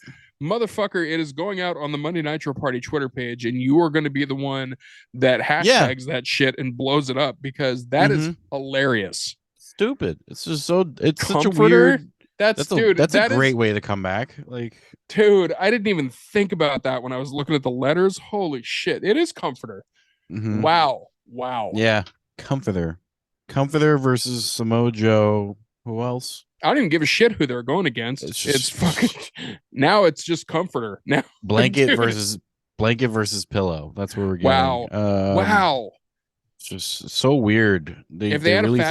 motherfucker, it is going out on the Monday Nitro Party Twitter page, and you are going to be the one that Yeah. hashtags that shit and blows it up, because that is Mm-hmm. hilarious. Stupid. It's just so. It's such a Comforter? weird. That's dude, That's a that is great way to come back. Like, dude, I didn't even think about that when I was looking at the letters. Holy shit. It is Comforter. mm-hmm. Wow. Wow. Yeah, Comforter, Comforter versus Samoa Joe. Who else? I don't even give a shit who they're going against. It's It's just fucking now it's just Comforter. Now, blanket dude. versus blanket versus pillow. That's what we're getting. Wow. Wow. It's just so weird. If they They had a really fat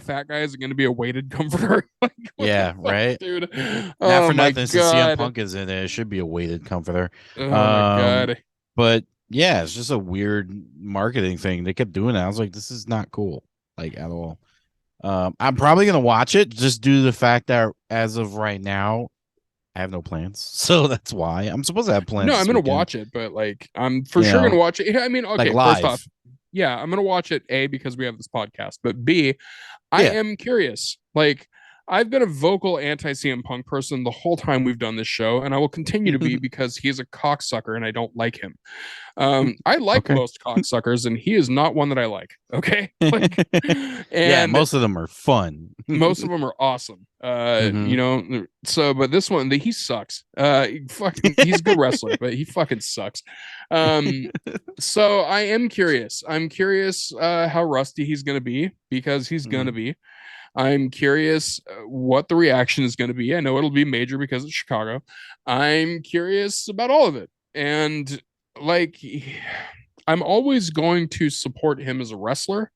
thought, guy, is it going to be a weighted comforter? Like, what the yeah, fuck, right. dude? Not Oh for my nothing, since CM god. Punk is in it, it should be a weighted comforter. Oh my Um, god. but yeah, it's just a weird marketing thing. They kept doing it. I was like, this is not cool, like at all. I'm probably gonna watch it just due to the fact that as of right now, I have no plans. So that's why I'm supposed to have plans No, I'm this gonna weekend. watch it, but like I'm for You sure gonna know, watch it. I mean, like okay, first off, live. yeah, I'm gonna watch it A because we have this podcast, but B, I Yeah. am curious. Like, I've been a vocal anti CM Punk person the whole time we've done this show, and I will continue to be because he's a cocksucker and I don't like him. I like Okay. most cocksuckers, and he is not one that I like. Okay, like, Yeah, and most of them are fun. most of them are awesome. Hmm. So but this one, he sucks. He's a good wrestler, but he fucking sucks. Um, so I am curious. I'm curious how rusty he's gonna be, because he's gonna Hmm. be. I'm curious what the reaction is going to be. I know it'll be major because it's Chicago. I'm curious about all of it. And like, I'm always going to support him as a wrestler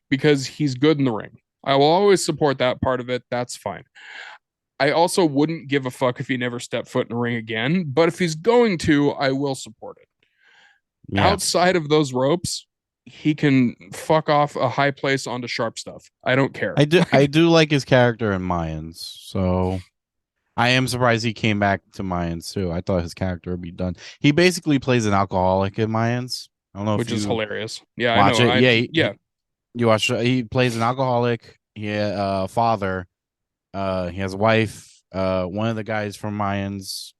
because he's good in the ring. I will always support that part of it. That's fine. I also wouldn't give a fuck if he never stepped foot in the ring again. But if he's going to, I will support it. Yeah. Outside of those ropes, he can fuck off a high place onto sharp stuff. I don't care. I do like his character in Mayans, so I am surprised he came back to Mayans too. I thought his character would be done. He basically plays an alcoholic in Mayans. I don't know if Which is you hilarious. Yeah, I watch know. it. Yeah, Yeah. you watch. He plays an alcoholic. Father. He has a wife. One of the guys from Mayans,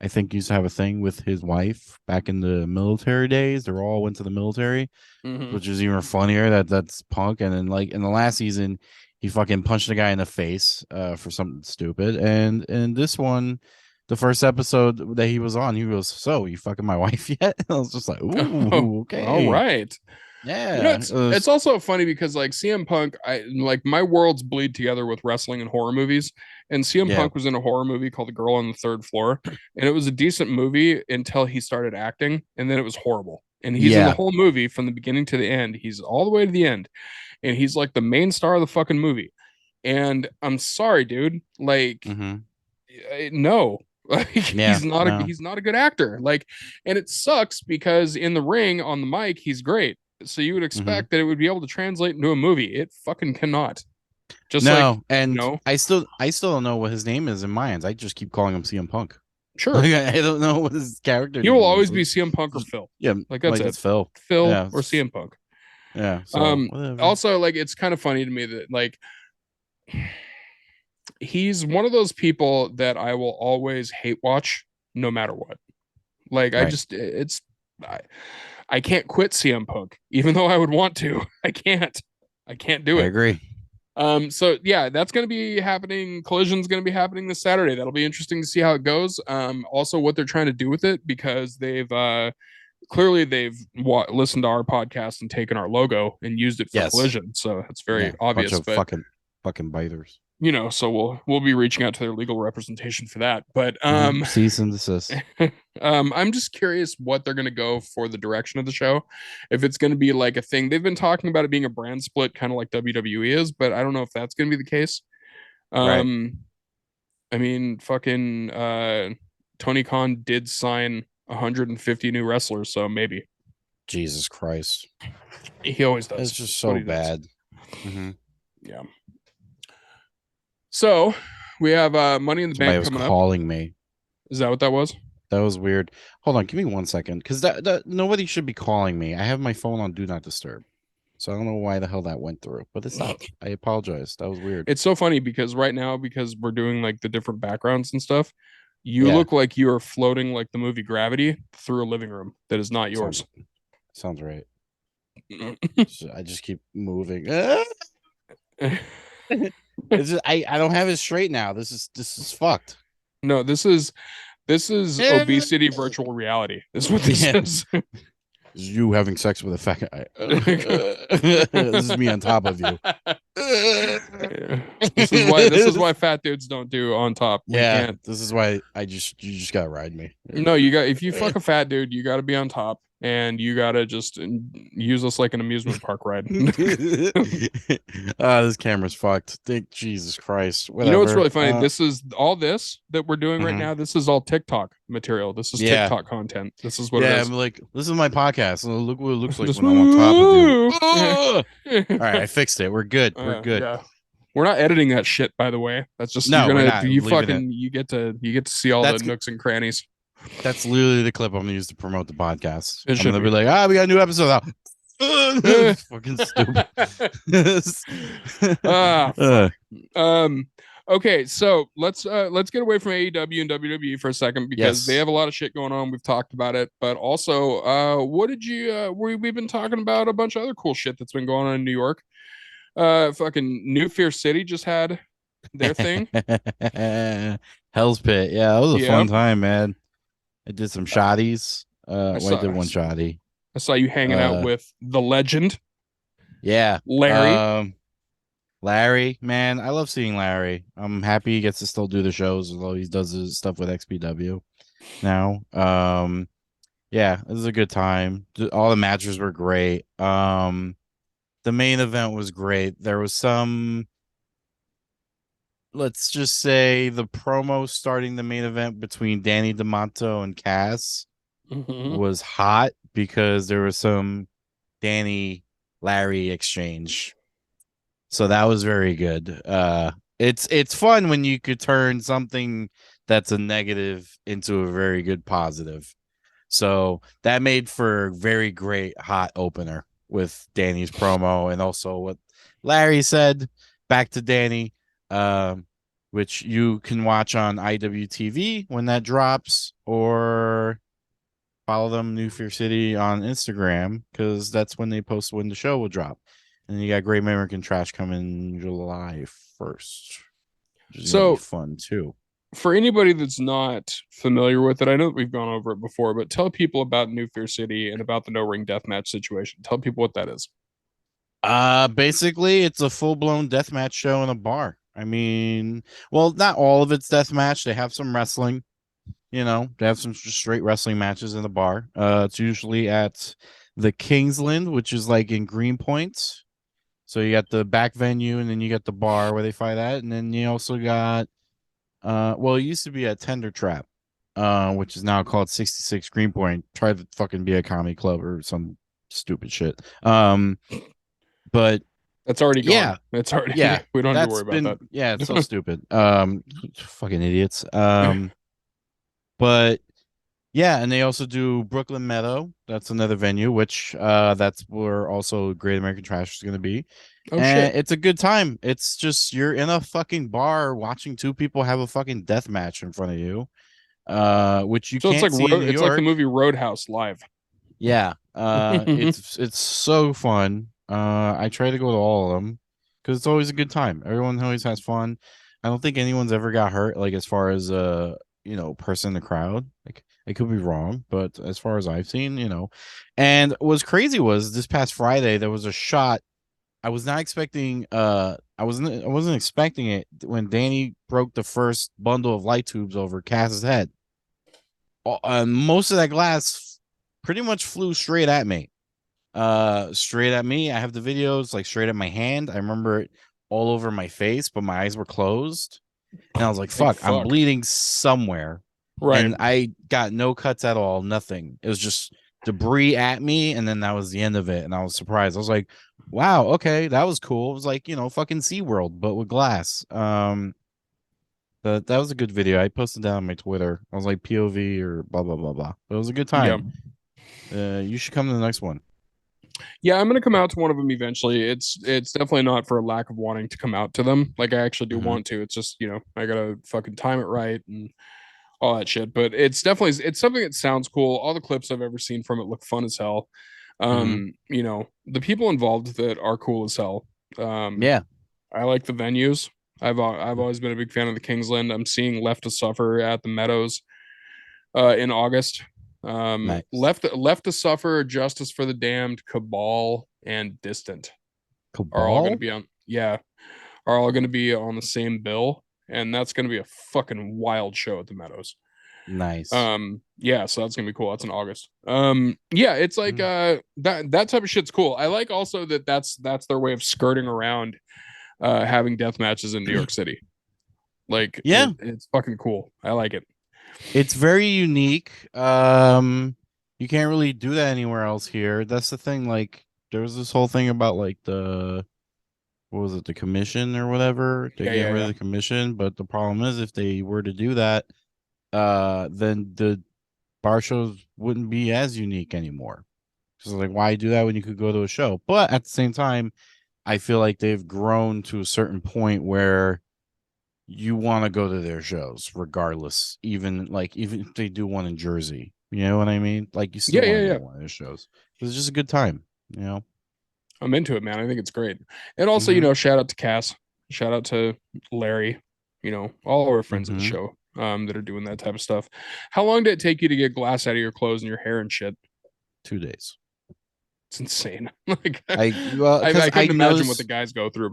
I think, used to have a thing with his wife back in the military days. They all went to the military, Mm-hmm. which is even funnier. That's Punk. And then, like, in the last season, he fucking punched a guy in the face for something stupid. And in this one, the first episode that he was on, he goes, "So you fucking my wife yet?" And I was just like, Oh, "Ooh, all okay, right. yeah." It It's was, also funny because like CM Punk, I like my worlds bleed together with wrestling and horror movies. And CM yeah, Punk was in a horror movie called The Girl on the Third Floor, and it was a decent movie until he started acting, and then it was horrible. And he's in the yeah. whole movie from the beginning to the end. He's all the way to the end, and he's like the main star of the fucking movie. And I'm sorry, dude. Like, Mm-hmm. no. Like Yeah, no. he's not a good actor. Like, and it sucks because in the ring on the mic he's great. So you would Hmm. expect that it would be able to translate into a movie. It fucking cannot. Just like No, and no, I still don't know what his name is in my eyes. I just keep calling him CM Punk. sure. Like, I don't know what his character He will name is. always be CM Punk or Phil. Yeah, Like that's like it. it's Phil. Phil Yeah, or CM Punk. yeah. So whatever. Also, like it's kind of funny to me that like he's one of those people that I will always hate watch no matter what. Like I Right. just it's I, I can't quit CM Punk, even though I would want to. I can't. I can't do I it. agree. So yeah, that's gonna be happening. Collision's gonna be happening this Saturday. That'll be interesting to see how it goes. Also what they're trying to do with it because they've clearly they've listened to our podcast and taken our logo and used it for Yes. Collision. So it's Yeah. very Bunch obvious. of But fucking biters. so we'll be reaching out to their legal representation for that. But Cease and desist. I'm just curious what they're going to go for the direction of the show. If it's going to be like a thing, they've been talking about it being a brand split, kind of like WWE is, but I don't know if that's going to be the case. Right. Um, I mean, fucking Tony Khan did sign 150 new wrestlers, so maybe Jesus Christ. he always It's does. just It's what so he does. bad. Hmm. Yeah. So we have Money in the Somebody Bank was coming up. calling me. Is that what that was? That was weird. Hold on, give me 1 second. Because that nobody should be calling me. I have my phone on Do Not Disturb. So I don't know why the hell that went through. But it stopped. I apologize. That was weird. It's so funny because right now, because we're doing like the different backgrounds and stuff, you Yeah. look like you are floating like the movie Gravity through a living room that is not Sounds yours. sounds right. No, I just keep moving. It's just, I don't have it straight now. This is fucked. this is obesity virtual reality. Is what this Yeah. is. Is you having sex with a fat guy. This is me on top of you. Yeah. This is why fat dudes don't do on top. We Yeah, can't. this is why you just gotta ride me. No, you got if you fuck a fat dude, you got to be on top, and you got to just use us like an amusement park ride. This camera's fucked. Thank Jesus Christ. You know what's Whatever. really funny? This is all this that we're doing right Mhm. now. This is all TikTok material. This is Yeah. TikTok content. This is what it Yeah, is. I'm like, this is my podcast. Look what it looks like Just when I'm on top of you. woo. All right, I fixed it. We're good. We're good. Yeah. We're not editing that shit, by the way. That's just No, we're not you leaving it. fucking you get to see all the That's nooks and crannies. that's literally the clip I'm gonna use to promote the podcast. It I'm should gonna be. be like, we got a new episode out. Fucking stupid. Ah, Uh, fuck. Okay, so let's get away from AEW and WWE for a second because they yes. have a lot of shit going on. We've talked about it, but also what did you we've been talking about a bunch of other cool shit that's been going on in New York. Fucking New Fear City just had their thing. Hell's Pit. Yeah, that was a fun Yep. time, man. I did some shotties. I did one shoddy. I saw you hanging out with the legend, Yeah. Larry. Larry, man, I love seeing Larry. I'm happy he gets to still do the shows, although he does his stuff with XPW now. Yeah, it was a good time. All the matches were great. The main event was great. There was some, let's just say, the promo starting the main event between Danny DeMonto and Cass was hot because there was some Danny Larry exchange. So that was very good. It's fun when you could turn something that's a negative into a very good positive. So that made for a very great hot opener with Danny's promo and also what Larry said back to Danny, which you can watch on IWTV when that drops, or follow them New Fear City on Instagram because that's when they post when the show will drop. And you got Great American Trash coming July 1st, which is gonna be fun too. For anybody that's not familiar with it, I know that we've gone over it before, but tell people about New Fear City and about the no ring deathmatch situation. Tell people what that is. Basically it's a full-blown deathmatch show in a bar. I mean, well, not all of it's deathmatch. They have some wrestling, they have some straight wrestling matches in the bar. It's usually at the Kingsland, which is like in Greenpoint. So you got the back venue, and then you got the bar where they fight at, and then you also got, well, it used to be at Tender Trap, which is now called 66 Greenpoint. Tried to fucking be a comedy club or some stupid shit. But That's already yeah, gone. It's already yeah, we don't have to that's worry about been yeah, it's so that. stupid. Fucking idiots. But yeah, and they also do Brooklyn Meadow. That's another venue, which that's where also Great American Trash is going to be. Oh And shit. it's a good time. It's just you're in a fucking bar watching two people have a fucking death match in front of you, which you So can't see in New it's like the York. movie Roadhouse live. Yeah, it's so fun. I try to go to all of them because it's always a good time. Everyone always has fun. I don't think anyone's ever got hurt, like as far as person in the crowd. Like I could be wrong, but as far as I've seen, And what's crazy was this past Friday there was a shot. I was not expecting. I wasn't expecting it when Danny broke the first bundle of light tubes over Cass's head. Most of that glass pretty much flew straight at me. Straight at me. I have the videos like straight at my hand. I remember it all over my face, but my eyes were closed. And I was like, Like fuck, I'm fuck. bleeding somewhere. Right. And I got no cuts at all, nothing. It was just debris at me, and then that was the end of it. And I was surprised. I was like, wow, okay, that was cool. It was like, fucking SeaWorld, but with glass. That was a good video. I posted that on my Twitter. I was like POV or blah blah blah blah. But it was a good Yeah. time. You should come to the next one. Yeah, I'm gonna come out to one of them eventually. It's definitely not for a lack of wanting to come out to them. Like I actually do Mm-hmm. want to. It's just, I gotta fucking time it right and all that shit. But it's something that sounds cool. All the clips I've ever seen from it look fun as hell. Mm-hmm. The people involved that are cool as hell. Um, Yeah. I like the venues. I've always been a big fan of the Kingsland. I'm seeing Left to Suffer at the Meadows in August. Nice. Left to Suffer, Justice for the Damned, Cabal, and Distant are all going to Cabal? be on. Yeah, are all going to be on the same bill, and that's going to be a fucking wild show at the Meadows. Nice. Yeah, so that's gonna be cool. That's in August. Yeah, it's like Mhm. that type of shit's cool. I like also that that's their way of skirting around having death matches in New York City. Like Yeah, it's fucking cool. I like it. it's very unique. You can't really do that anywhere else here. That's the thing. Like, there was this whole thing about like the what was it, the commission or whatever? They're Yeah, getting yeah, rid of yeah. the commission, but the problem is if they were to do that, then the bar shows wouldn't be as unique anymore. So like, why do that when you could go to a show? But at the same time, I feel like they've grown to a certain point where you want to go to their shows regardless, even if they do one in Jersey. You know what I mean? Like you still Yeah, want yeah, to go yeah. to one of their shows. It's just a good time. I'm into it, man. I think it's great. And also, Mm-hmm. shout out to Cass, shout out to Larry, all our friends of the Mm-hmm. show that are doing that type of stuff. How long did it take you to get glass out of your clothes and your hair and shit? 2 days. It's insane. Like Because I couldn't imagine what the guys go through,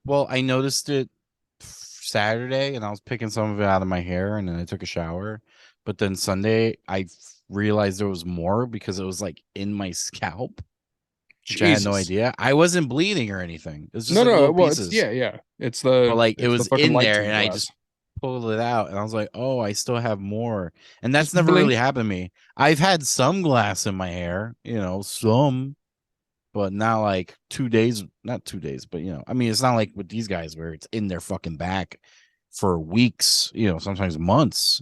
but I noticed it Saturday, and I was picking some of it out of my hair, and then I took a shower. But then Sunday, I realized there was more because it was like in my scalp, which I had no Jesus. idea. I wasn't bleeding or anything. It's just No, like no. little Well, it's pieces. yeah, yeah. It's But the like it it's the was fucking in light there, tube and I glass. just pulled it out, and I was like, "Oh, I still have more." And that's Just never really blink. happened to me. I've had some glass in my hair, some, but not like 2 days. Not 2 days, but I mean, it's not like with these guys where it's in their fucking back for weeks. Sometimes months.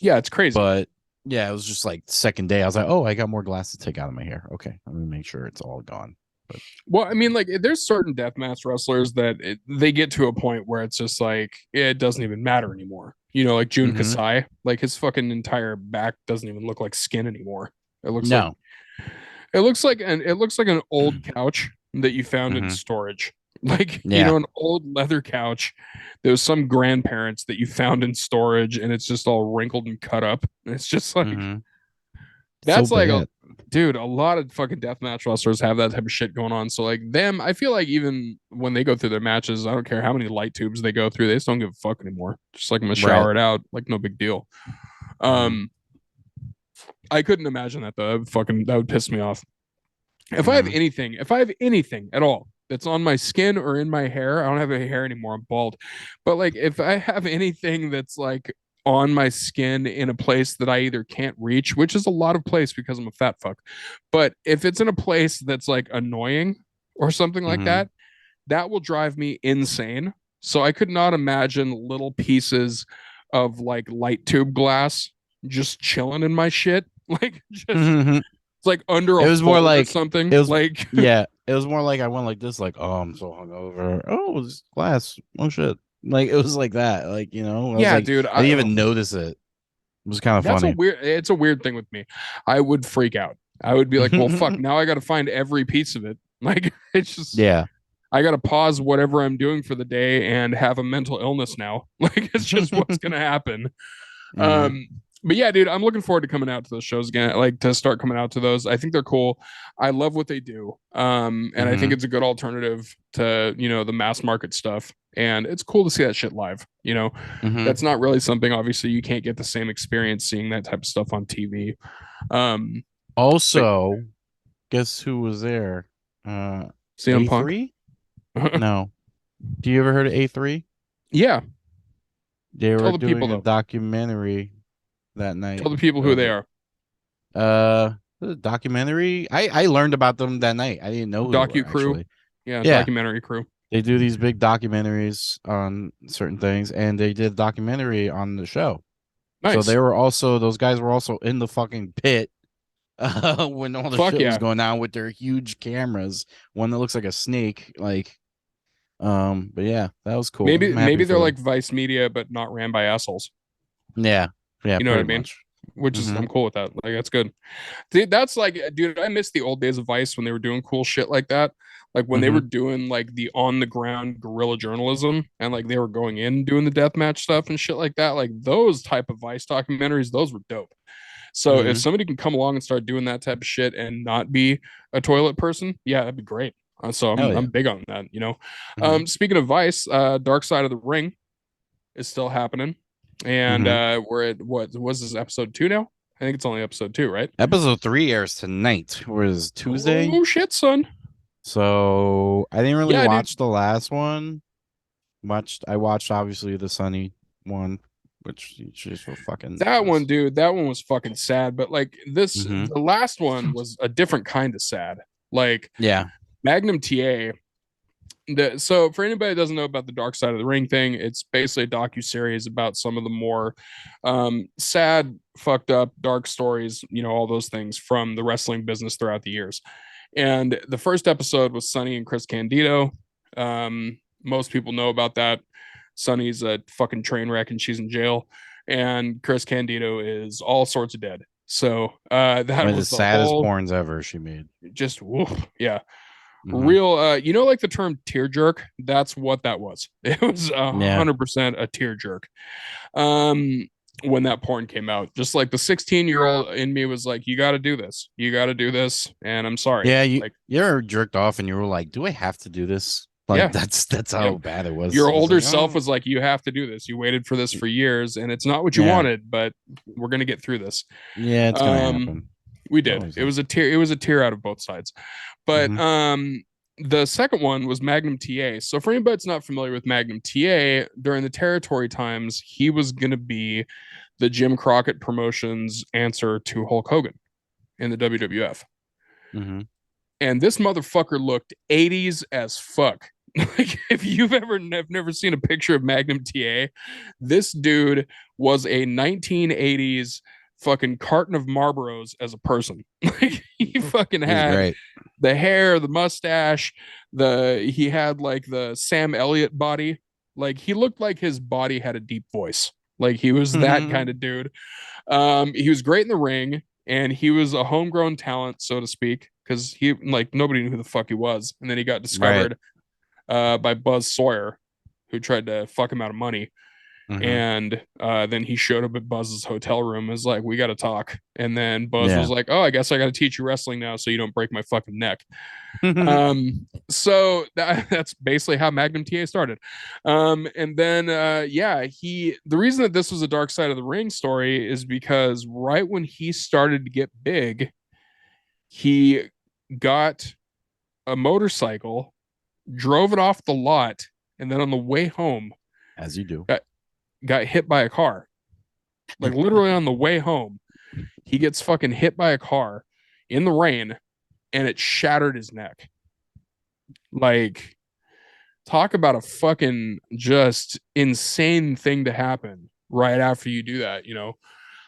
Yeah, it's crazy. But yeah, it was just like second day. I was like, "Oh, I got more glass to take out of my hair." Okay, let me make sure it's all gone. But Well, I mean, like, there's certain deathmatch wrestlers that they get to a point where it's just like it doesn't even matter anymore. Like Jun mm-hmm. Kasai, like his fucking entire back doesn't even look like skin anymore. It looks like No. it looks like an old couch that you found in Mm-hmm. storage. Like, Yeah. an old leather couch. There was some grandparents that you found in storage and it's just all wrinkled and cut up. And it's just like Mm-hmm. So that's like a bad. dude, a lot of fucking deathmatch wrestlers have that type of shit going on. So like them, I feel like even when they go through their matches, I don't care how many light tubes they go through, they just don't give a fuck anymore. Just like I'm gonna Right. shower it out, like no big deal. Mm-hmm. I couldn't imagine that though. That would piss me off. Mm-hmm. If I have anything at all that's on my skin or in my hair, I don't have any hair anymore. I'm bald. But like if I have anything that's like on my skin in a place that I either can't reach, which is a lot of place because I'm a fat fuck. But if it's in a place that's like annoying or something like Mm-hmm. that, that will drive me insane. So I could not imagine little pieces of like light tube glass just chilling in my shit. Like just Mm-hmm. it's like under It a was more fold or like something. it was Like yeah, it was more like I went like this, like, oh, I'm so hungover. Oh, this glass. Oh shit. Like it was like that. Like, I was yeah, like, dude, I didn't even notice it. It was kind of that's a funny. weird it's a weird thing with me. I would freak out. I would be like, well, fuck, now I got to find every piece of it. Like it's just Yeah. I got to pause whatever I'm doing for the day and have a mental illness now. Like it's just what's going to happen. Hmm. Um, but yeah, dude, I'm looking forward to coming out to those shows again. Like to start coming out to those. I think they're cool. I love what they do. And I think Hmm. it's a good alternative to, the mass market stuff. And it's cool to see that shit live. Hmm. That's not really something, obviously, you can't get the same experience seeing that type of stuff on TV. Um, but Also, guess who was there? Uh CM Punk. A3? No. Do you ever heard of A3? Yeah. They Tell were the people doing a though. documentary that night. Tell the people who they Uh, are. uh the documentary. I learned about them that night. I didn't know who they were Docu crew. actually. Yeah, Yeah. documentary crew. They do these big documentaries on certain things, and they did a documentary on the show. So Nice. those guys were also in the fucking pit when all the Fuck shit was yeah. going on with their huge cameras. One that looks like a snake, but yeah, that was cool. Maybe I'm happy maybe for they're them. like Vice Media, but not ran by assholes. Yeah, yeah, You know what I pretty mean? much. Which is Hmm. I'm cool with that. Like that's good. Dude, that's like, dude, I miss the old days of Vice when they were doing cool shit like that. Like when they Hmm. were doing like the on the ground guerrilla journalism and like they were going in doing the deathmatch stuff and shit like that. Like those type of Vice documentaries, those were dope. So if Hmm. somebody can come along and start doing that type of shit and not be a toilet person, yeah, that'd be great. So Hell I'm yeah. big on that. Hmm. Speaking of Vice, Dark Side of the Ring is still happening. And Hmm. we're at what was this episode 2 now? I think it's only episode 2, right? Episode 3 airs tonight. Was Tuesday? Oh shit, son. So I didn't really Yeah, dude. watch the last one. I watched obviously the Sunny one, which she's so fucking That one, just. dude, that one was fucking sad. But like this, Hmm. the last one was a different kind of sad. Like Yeah. Magnum TA. So for anybody that doesn't know about the Dark Side of the Ring thing, it's basically a docu series about some of the more sad, fucked up, dark stories. All those things from the wrestling business throughout the years. And the first episode was Sunny and Chris Candido. Most people know about that. Sunny's a fucking train wreck and she's in jail, and Chris Candido is all sorts of dead. So One that of the was the saddest whole porns ever she made. just woof, yeah, Hmm. real. Like the term tear jerk. That's what that was. It was Yeah. 100% a tear jerk. Um, when that porn came out, just like the 16-year-old in me was like, "You got to do this. You got to do this." And I'm sorry. Yeah, Like, you ever jerked off and you were like, "Do I have to do this?" Like yeah, that's yeah. how bad it was. Your It was older like, self oh, was like, "You have to do this. You waited for this for years, and it's not what you yeah, wanted, but we're gonna get through this." yeah, it's gonna Um, happen. we It did. always It was happens. a tear. It was a tear out of both sides. But Hmm. the second one was Magnum TA. So for anybody that's not familiar with Magnum TA, during the territory times, he was gonna be the Jim Crockett Promotions answer to Hulk Hogan in the WWF. Hmm. And this motherfucker looked 80s as fuck. Like if you've ever never seen a picture of Magnum TA, this dude was a 1980s fucking carton of Marlboros as a person. Like he fucking He's had great. the hair, the mustache, he had like the Sam Elliott body. Like he looked like his body had a deep voice. Like he was that kind Hmm. of dude. He was great in the ring, and he was a homegrown talent, so to speak, because he like nobody knew who the fuck he was, and then he got Right. discovered by Buzz Sawyer, who tried to fuck him out of money. Hmm. And then he showed up at Buzz's hotel room and was like, "We got to talk." And then Buzz was Yeah. like, "Oh, I guess I got to teach you wrestling now, so you don't break my fucking neck." So that's basically how Magnum TA started. And then yeah, the reason that this was a Dark Side of the Ring story is because right when he started to get big, he got a motorcycle, drove it off the lot, and then on the way home As you do. got, got hit by a car. Like literally on the way home, he gets fucking hit by a car in the rain and it shattered his neck. Like, talk about a fucking just insane thing to happen right after you do that, you know?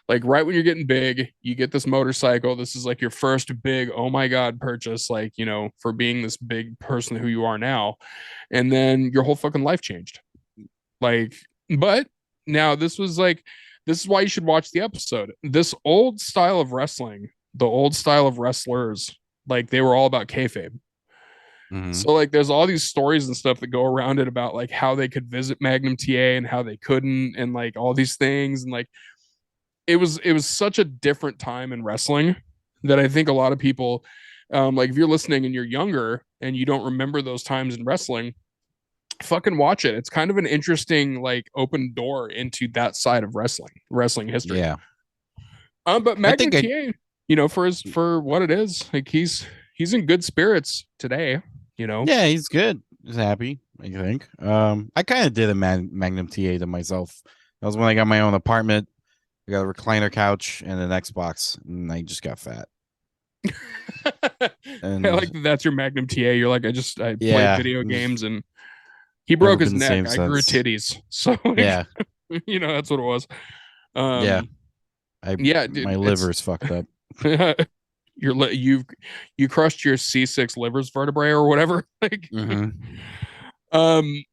Like right when you're getting big, you get this motorcycle. This is like your first big, oh my God, purchase, like, you know, for being this big person who you are now. And then your whole fucking life changed. Like, but now this is why you should watch the episode. This old style of wrestling, the old style of wrestlers, like they were all about kayfabe. Mhm. So like there's all these stories and stuff that go around it about like how they could visit Magnum TA and how they couldn't and like all these things and like it was such a different time in wrestling that I think a lot of people like if you're listening and you're younger and you don't remember those times in wrestling, fucking watch it. It's kind of an interesting like open door into that side of wrestling history. Yeah. But I Magnum think I TA, for what it is, like he's in good spirits today, you know. Yeah, he's good. He's happy, I think. I kind of did a Magnum TA to myself. That was when I got my own apartment. I got a recliner couch and an Xbox, and I just got fat. I like And that's your Magnum TA. You're like, I played yeah, video games and he never broke his been the neck. same I grew since. titties. So like, Yeah, that's what it was. yeah. Um, I yeah, My dude, it's liver's fucked up. you crushed your C6 liver's vertebrae or whatever. Like, Mm-hmm. um,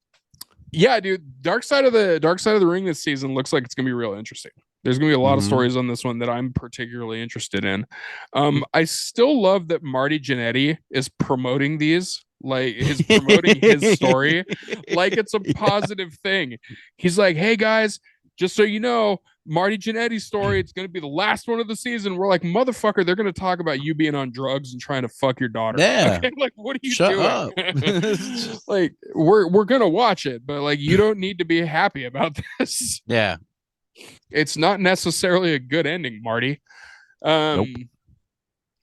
yeah, dude, dark side of the ring this season looks like it's gonna be real interesting. There's gonna be a lot of Mm-hmm. stories on this one that I'm particularly interested in. I still love that Marty Jannetty is promoting these, like he's promoting his story, like it's a positive thing. He's like, hey guys, just so you know, Marty Jannetty's story, it's gonna be the last one of the season. We're like, motherfucker, they're gonna talk about you being on drugs and trying to fuck your daughter. Yeah. Okay, like what are you Shut doing? up. It's just- Like we're gonna watch it, but like you don't need to be happy about this. yeah. It's not necessarily a good ending, Marty. Nope.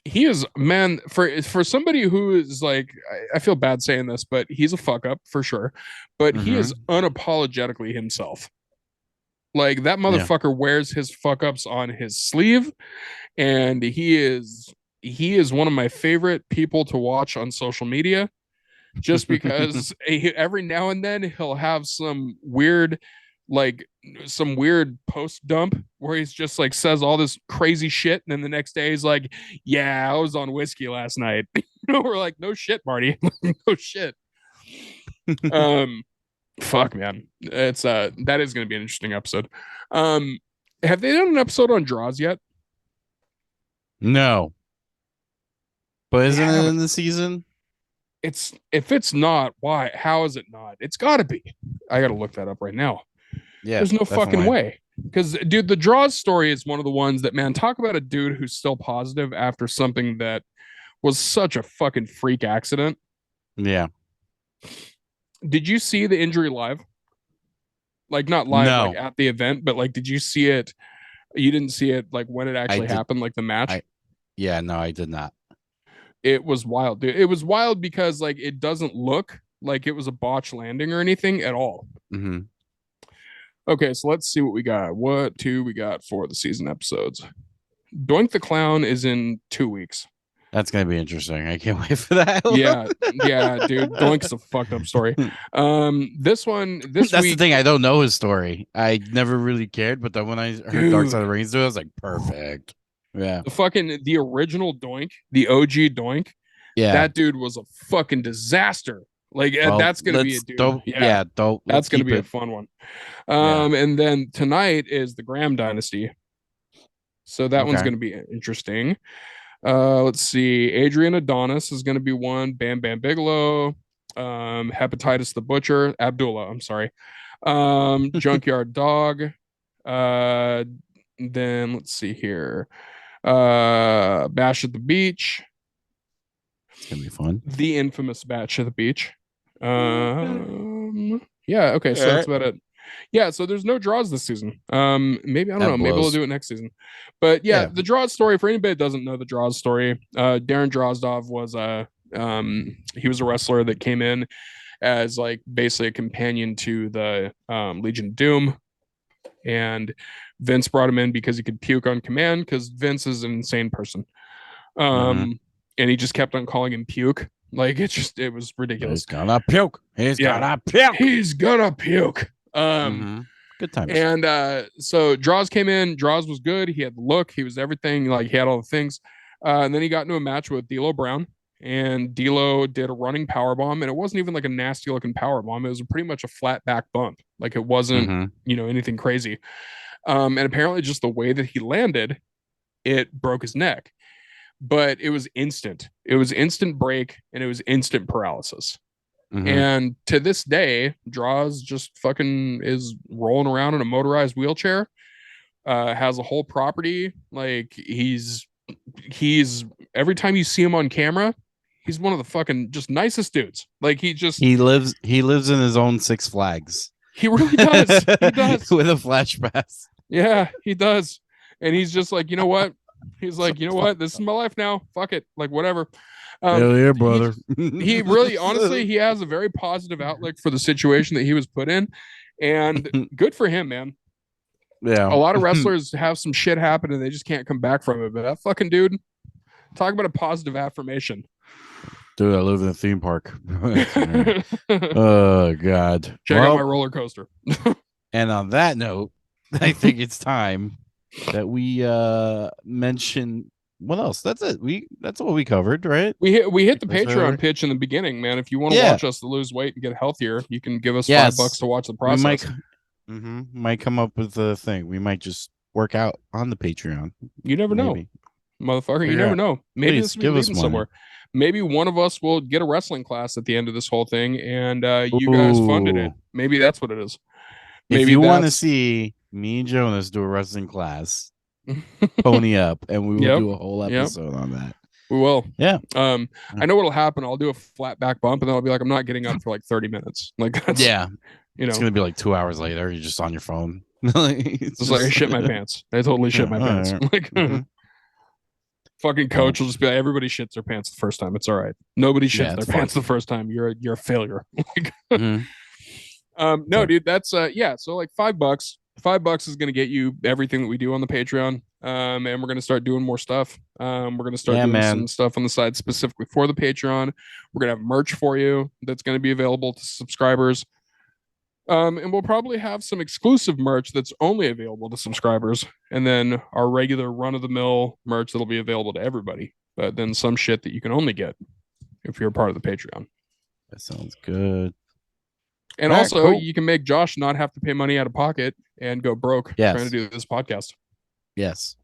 He is, man, for somebody who is like, I feel bad saying this, but he's a fuck up for sure, but he is Mm-hmm. unapologetically himself. Like that Yeah. motherfucker wears his fuck ups on his sleeve, and he is one of my favorite people to watch on social media, just because every now and then he'll have like some weird post dump where he's just like says all this crazy shit, and then the next day he's like, yeah, I was on whiskey last night. We're like, no shit, Marty. No shit. um Fuck, man, it's that is going to be an interesting episode. um have they done an episode on draws yet? No. But They isn't it haven't. in the season? It's, if it's not, why, how is it not? It's got to be. I got to look that up right now. Yeah, There's no fucking definitely. way. Because, dude, the draws story is one of the ones that, man, talk about a dude who's still positive after something that was such a fucking freak accident. Yeah. Did you see the injury live? Like, not live, like No, at the event, but like, did you see it? You didn't see it like when it I actually did. happened, like the match? I Yeah, no, I did not. It was wild, dude. It was wild because like it doesn't look like it was a botch landing or anything at all. Mm-hmm. Okay, so let's see what we got. What two we got for the season episodes? Doink the Clown is in 2 weeks. That's gonna be interesting. I can't wait for that. Yeah, yeah, dude. Doink's a fucked up story. This one, this That's the week, thing. I don't know his story. I never really cared, but then when I heard Dark Side of dude, the Rings do it, I was like, perfect. Yeah. the original Doink, the OG Doink, Yeah. that dude was a fucking disaster. Like Well, that's gonna be a dude. Yeah, don't that's let's gonna keep be a it. fun one. Yeah. And then tonight is the Graham Dynasty, so that one's Okay. gonna be interesting. Let's see. Adrian Adonis is going to be one. Bam Bam Bigelow. Hepatitis the Butcher. Abdullah, I'm sorry. Junkyard Dog. Then let's see here. Bash at the Beach. It's gonna be fun. The infamous Bash at the Beach. Yeah, okay, so that's about it. Yeah, so there's no draws this season. Maybe I don't That know. Maybe we'll blows. do it next season. But yeah, Yeah. the draws story for anybody that doesn't know the draws story, Darren Drozdov was he was a wrestler that came in as like basically a companion to the Legion of Doom. and Vince brought him in because he could puke on command because Vince is an insane person. And he just kept on calling him puke. Like it was ridiculous. He's gonna puke. He's gonna puke. Good times. And so Draws came in. Draws was good. He had the look. He was everything. Like he had all the things. And then he got into a match with D'Lo Brown, and D'Lo did a running power bomb, and it wasn't even like a nasty looking power bomb. It was pretty much a flat back bump. Like it wasn't anything crazy. And apparently, just the way that he landed, it broke his neck. But it was instant. It was instant break, and it was instant paralysis. And to this day, Draws just fucking is rolling around in a motorized wheelchair, has a whole property. Like he's every time you see him on camera, he's one of the fucking just nicest dudes. Like he lives in his own Six Flags. He really does. He does. With a flash pass. Yeah, he does. And he's just like, you know what? He's like, you know what? This is my life now. Fuck it. Like whatever. Hell yeah, brother. He really, honestly, he has a very positive outlook for the situation that he was put in, and good for him, man. Yeah. A lot of wrestlers have some shit happen and they just can't come back from it. But that fucking dude, talk about a positive affirmation. Dude, I live in a theme park. Oh, God. Check out my roller coaster. And on that note, I think it's time that we mention what else. That's it. That's what we covered, right? We hit the Patreon pitch in the beginning, man. If you want to watch us lose weight and get healthier, you can give us $5 to watch the process. Might come up with a thing. We might just work out on the Patreon. You never know, motherfucker. You never know. Maybe this will be leading somewhere. Maybe one of us will get a wrestling class at the end of this whole thing, and you guys funded it. Maybe that's what it is. Maybe if you want to see me and Jonas do a wrestling class, pony up, and we will do a whole episode on that. We will. Yeah. I know what'll happen. I'll do a flat back bump, and then I'll be like, I'm not getting up for like 30 minutes. Like that's it's gonna be like 2 hours later. You're just on your phone. It's just like I shit my pants. I totally shit my pants. Like fucking coach will just be like, everybody shits their pants the first time. It's all right. Nobody shits their pants the first time. You're a failure. No, dude, that's so like $5. $5 is going to get you everything that we do on the Patreon. And we're going to start doing more stuff. We're going to start doing some stuff on the side specifically for the Patreon. We're going to have merch for you that's going to be available to subscribers. And we'll probably have some exclusive merch that's only available to subscribers. And then our regular run-of-the-mill merch that'll be available to everybody. But then some shit that you can only get if you're a part of the Patreon. That sounds good. And also, you can make Josh not have to pay money out of pocket and go broke trying to do this podcast. Yes.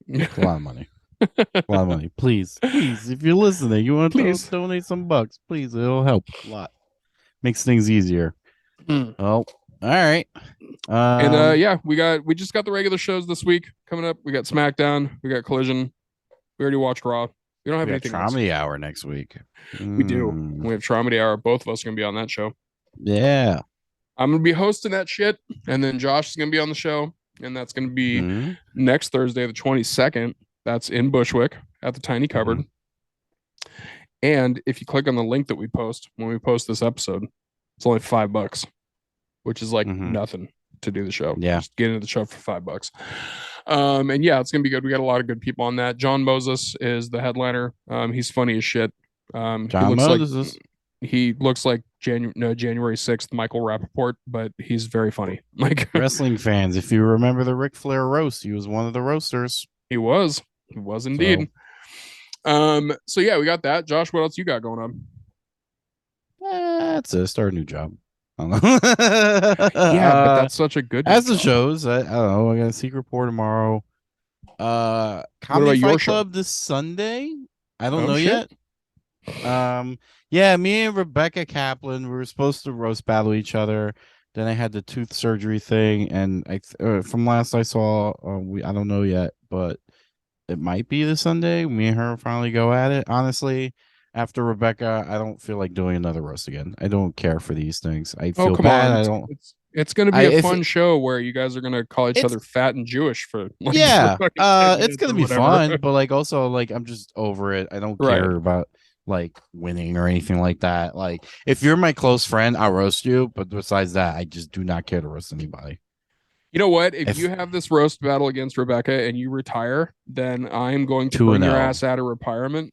A lot of money. A lot of money. Please, if you're listening, you want to donate some bucks, please. It'll help a lot. Makes things easier. Oh, all right. And we just got the regular shows this week coming up. We got SmackDown, we got Collision. We already watched Raw. We don't have anything Traumedy Hour next week. We do. We have Traumedy Hour. Both of us are gonna be on that show. Yeah. I'm gonna be hosting that shit, and then Josh is gonna be on the show, and that's gonna be next Thursday, the 22nd. That's in Bushwick at the Tiny Cupboard. And if you click on the link that we post when we post this episode, it's only $5, which is like nothing to do the show. Yeah, just get into the show for $5. And it's gonna be good. We got a lot of good people on that. John Moses is the headliner. He's funny as shit. He looks like January 6th Michael Rappaport, but he's very funny. Like wrestling fans, if you remember the Ric Flair roast, he was one of the roasters. He was indeed. So we got that. Josh, what else you got going on? That's it. Start a new job. I don't know. But that's such a good as the shows. I don't know. I got a secret report tomorrow. Comedy Fight Club this Sunday. I don't know yet. Me and Rebecca Kaplan, we were supposed to roast battle each other. Then I had the tooth surgery thing, and from last I saw, I don't know yet, but it might be this Sunday. Me and her finally go at it. Honestly, after Rebecca, I don't feel like doing another roast again. I don't care for these things. I feel bad. I don't. It's going to be a fun show where you guys are going to call each other fat and Jewish for it's going to be fun, but like also like I'm just over it. I don't care about like winning or anything like that. Like if you're my close friend, I'll roast you, but besides that, I just do not care to roast anybody. You know what? If you If have this roast battle against Rebecca and you retire, then I'm going to 2 bring and your 0, ass out of retirement,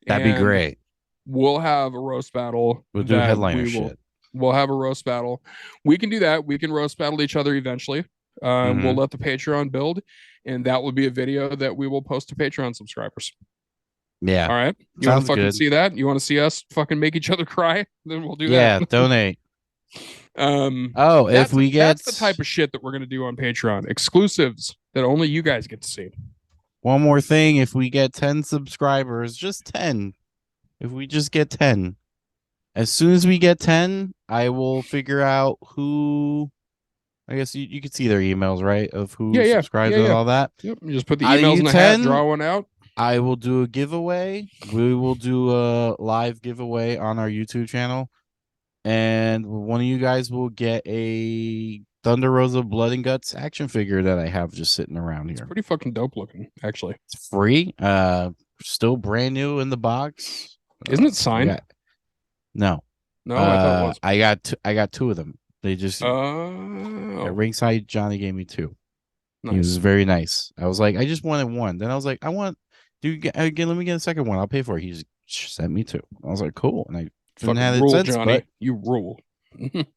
that'd be and great. we'll have a roast battle We'll do that headliner we will shit. we'll have a roast battle. We can do that. We can roast battle each other eventually. We'll Hmm. let the Patreon build, and that will be a video that we will post to Patreon subscribers. Yeah, All right. You want to sounds fucking good. see that? You want to see us fucking make each other cry? Then we'll do that. Yeah, donate. um Oh, if that's we that's get the type of shit that we're gonna do on Patreon. Exclusives that only you guys get to see. one more thing, if we get 10 subscribers, just 10. If we just get 10, as soon as we get 10, I will figure out who. I guess you could see their emails, right? Of Yeah, who yeah, subscribes yeah, and yeah. all that. Yep. You just put the Out of emails you in the hat, 10, draw one out. I will do a giveaway. We will do a live giveaway on our YouTube channel. And one of you guys will get a Thunder Rosa Blood and Guts action figure that I have just sitting around It's here. pretty fucking dope looking, actually. It's free. Still brand new in the box. Isn't it I signed? got no. No, I thought it was. I got two of them. They just at Oh, ringside. Johnny gave me two. He was nice. very nice. I was like, I just wanted one. Then I was like, I want. Do you get again? Let me get a second one. I'll pay for it. He just sent me two. I was like, cool. And I haven't Fucking had it rule, since, but Johnny. You rule.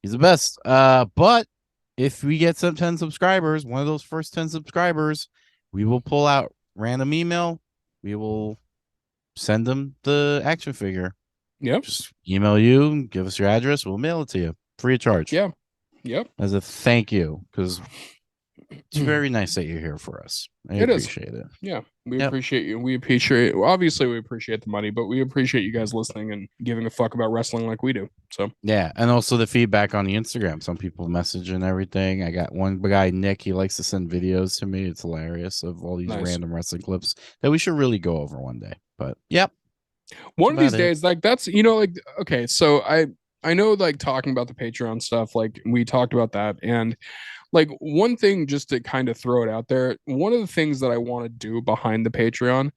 he's the best. But if we get some 10 subscribers, one of those first 10 subscribers, we will pull out random email. We will send them the action figure. Yep. Just email you, give us your address, we'll mail it to you free of charge. Yeah. Yep. As a thank you, because it's very nice that you're here for us. I It is. appreciate it. Yeah, we Yep. appreciate you. We appreciate, obviously, we appreciate the money, but we appreciate you guys listening and giving a fuck about wrestling like we do. So, Yeah, and also the feedback on the Instagram. Some people message and everything. I got one guy, Nick. He likes to send videos to me. It's hilarious of all these nice. random wrestling clips that we should really go over one day. But yep, One of these about it. days, like that's, like, okay, so I know, like, talking about the Patreon stuff, like we talked about that, and like one thing just to kind of throw it out there, one of the things that I want to do behind the Patreon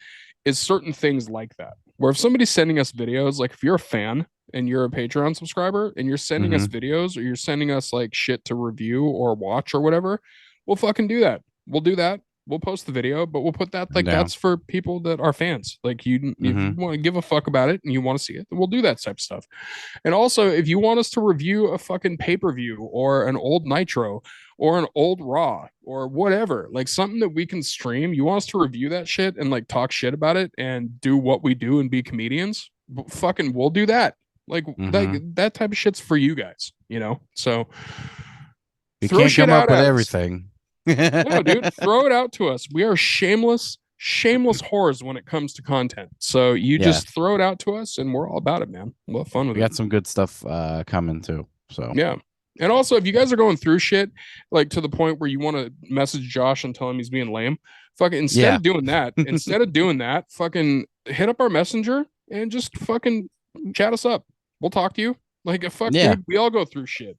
is certain things like that. Where if somebody's sending us videos, like if you're a fan and you're a Patreon subscriber and you're sending us Mm-hmm. videos or you're sending us like shit to review or watch or whatever, we'll fucking do that. We'll do that. We'll post the video, but we'll put that, like, Yeah. that's for people that are fans. Like, if you Mm-hmm. want to give a fuck about it and you want to see it, we'll do that type of stuff. And also, if you want us to review a fucking pay-per-view or an old Nitro or an old Raw or whatever, like something that we can stream, you want us to review that shit and like talk shit about it and do what we do and be comedians, fucking we'll do that. Mm-hmm. That type of shit's for you guys, So We throw can't shit come out up with at us. everything. No, dude, throw it out to us. We are shameless whores when it comes to content. So you Yeah, just throw it out to us and we're all about it, man. We'll have fun with we it. got some good stuff coming too. So Yeah. And also, if you guys are going through shit, like to the point where you want to message Josh and tell him he's being lame, fucking yeah, instead of doing that, fucking hit up our messenger and just fucking chat us up. We'll talk to you. Like, fuck, yeah. dude, we all go through shit.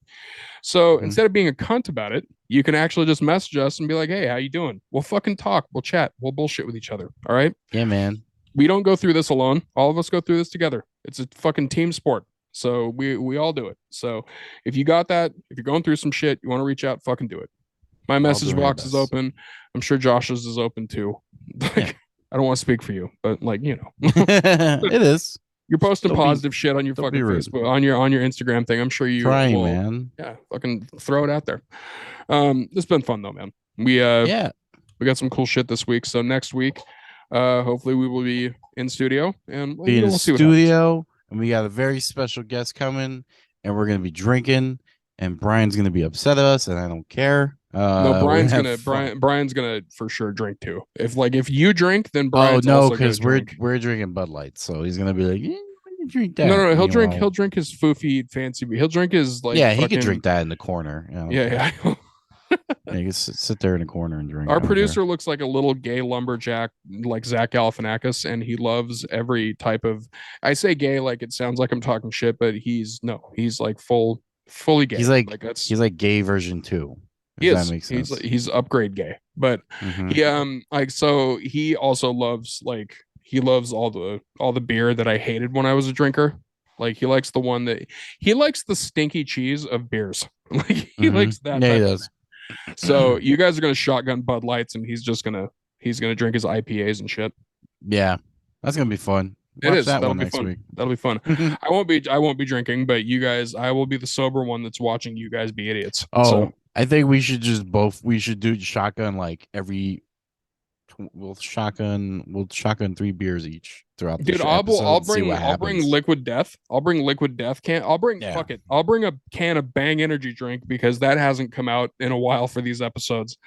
So Mhm. instead of being a cunt about it, you can actually just message us and be like, hey, how you doing? We'll fucking talk. We'll chat. We'll bullshit with each other. All right. Yeah, man. We don't go through this alone. All of us go through this together. It's a fucking team sport. So we all do it. So if you got that, if you're going through some shit, you want to reach out, fucking do it. My We're all message doing our box is best. open. I'm sure Josh's is open too. Like, Yeah. I don't want to speak for you, but like, It is. you're posting Don't be positive shit on your don't be fucking rude. Facebook, on your Instagram thing. I'm sure you Trying, will. man. Yeah, fucking throw it out there. It's been fun though, man. Yeah. We got some cool shit this week. So next week, hopefully we will be in studio and Be in a we'll see what happens. studio, and we got a very special guest coming, and we're gonna be drinking, and Brian's gonna be upset at us, and I don't care. No, We're gonna have fun. Brian's gonna for sure drink too. If you drink, then Oh Brian's no, also gonna because we're drink. we're drinking Bud Light, so he's gonna be like, "Yeah, why you drink that?" No, he'll You drink. know? He'll drink his foofy fancy. He'll drink his like Yeah, he could fucking. drink that in the corner. Yeah, Yeah, yeah. yeah, he could sit there in the corner and drink. Our I don't care. producer looks like a little gay lumberjack, like Zach Galifianakis, and he loves every type of. I say gay like it sounds like I'm talking shit, but he's like fully gay. That's He's like gay version 2. he If that is. makes sense. He's upgrade gay, but Mm-hmm. he also loves he loves all the beer that I hated when I was a drinker. Like he likes the one that he likes the stinky cheese of beers. Like he Mm-hmm. likes that Yeah, he type of does. thing. So you guys are gonna shotgun Bud Lights, and he's gonna drink his IPAs and shit. Yeah, that's gonna be fun. It Watch is. that That'll one be next fun. week. That'll be fun. I won't be drinking, but you guys, I will be the sober one that's watching you guys be idiots. Oh, So I think we should just both. We should do shotgun like every. We'll shotgun 3 beers each throughout the dude, episode and see what I'll bring happens. liquid death. I'll bring liquid death can. I'll bring Yeah. fuck it. I'll bring a can of Bang energy drink because that hasn't come out in a while for these episodes.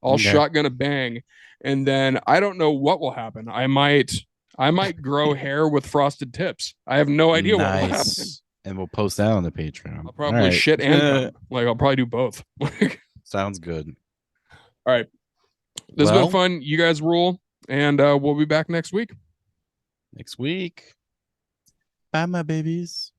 I'll Okay. shotgun a Bang, and then I don't know what will happen. I might grow hair with frosted tips. I have no idea what will happen. Nice. And we'll post that on the Patreon. I'll probably shit and come. Like I'll probably do both. All Sounds good. right. This has Well, been fun. You guys rule, and we'll be back next week. next week. Bye, my babies.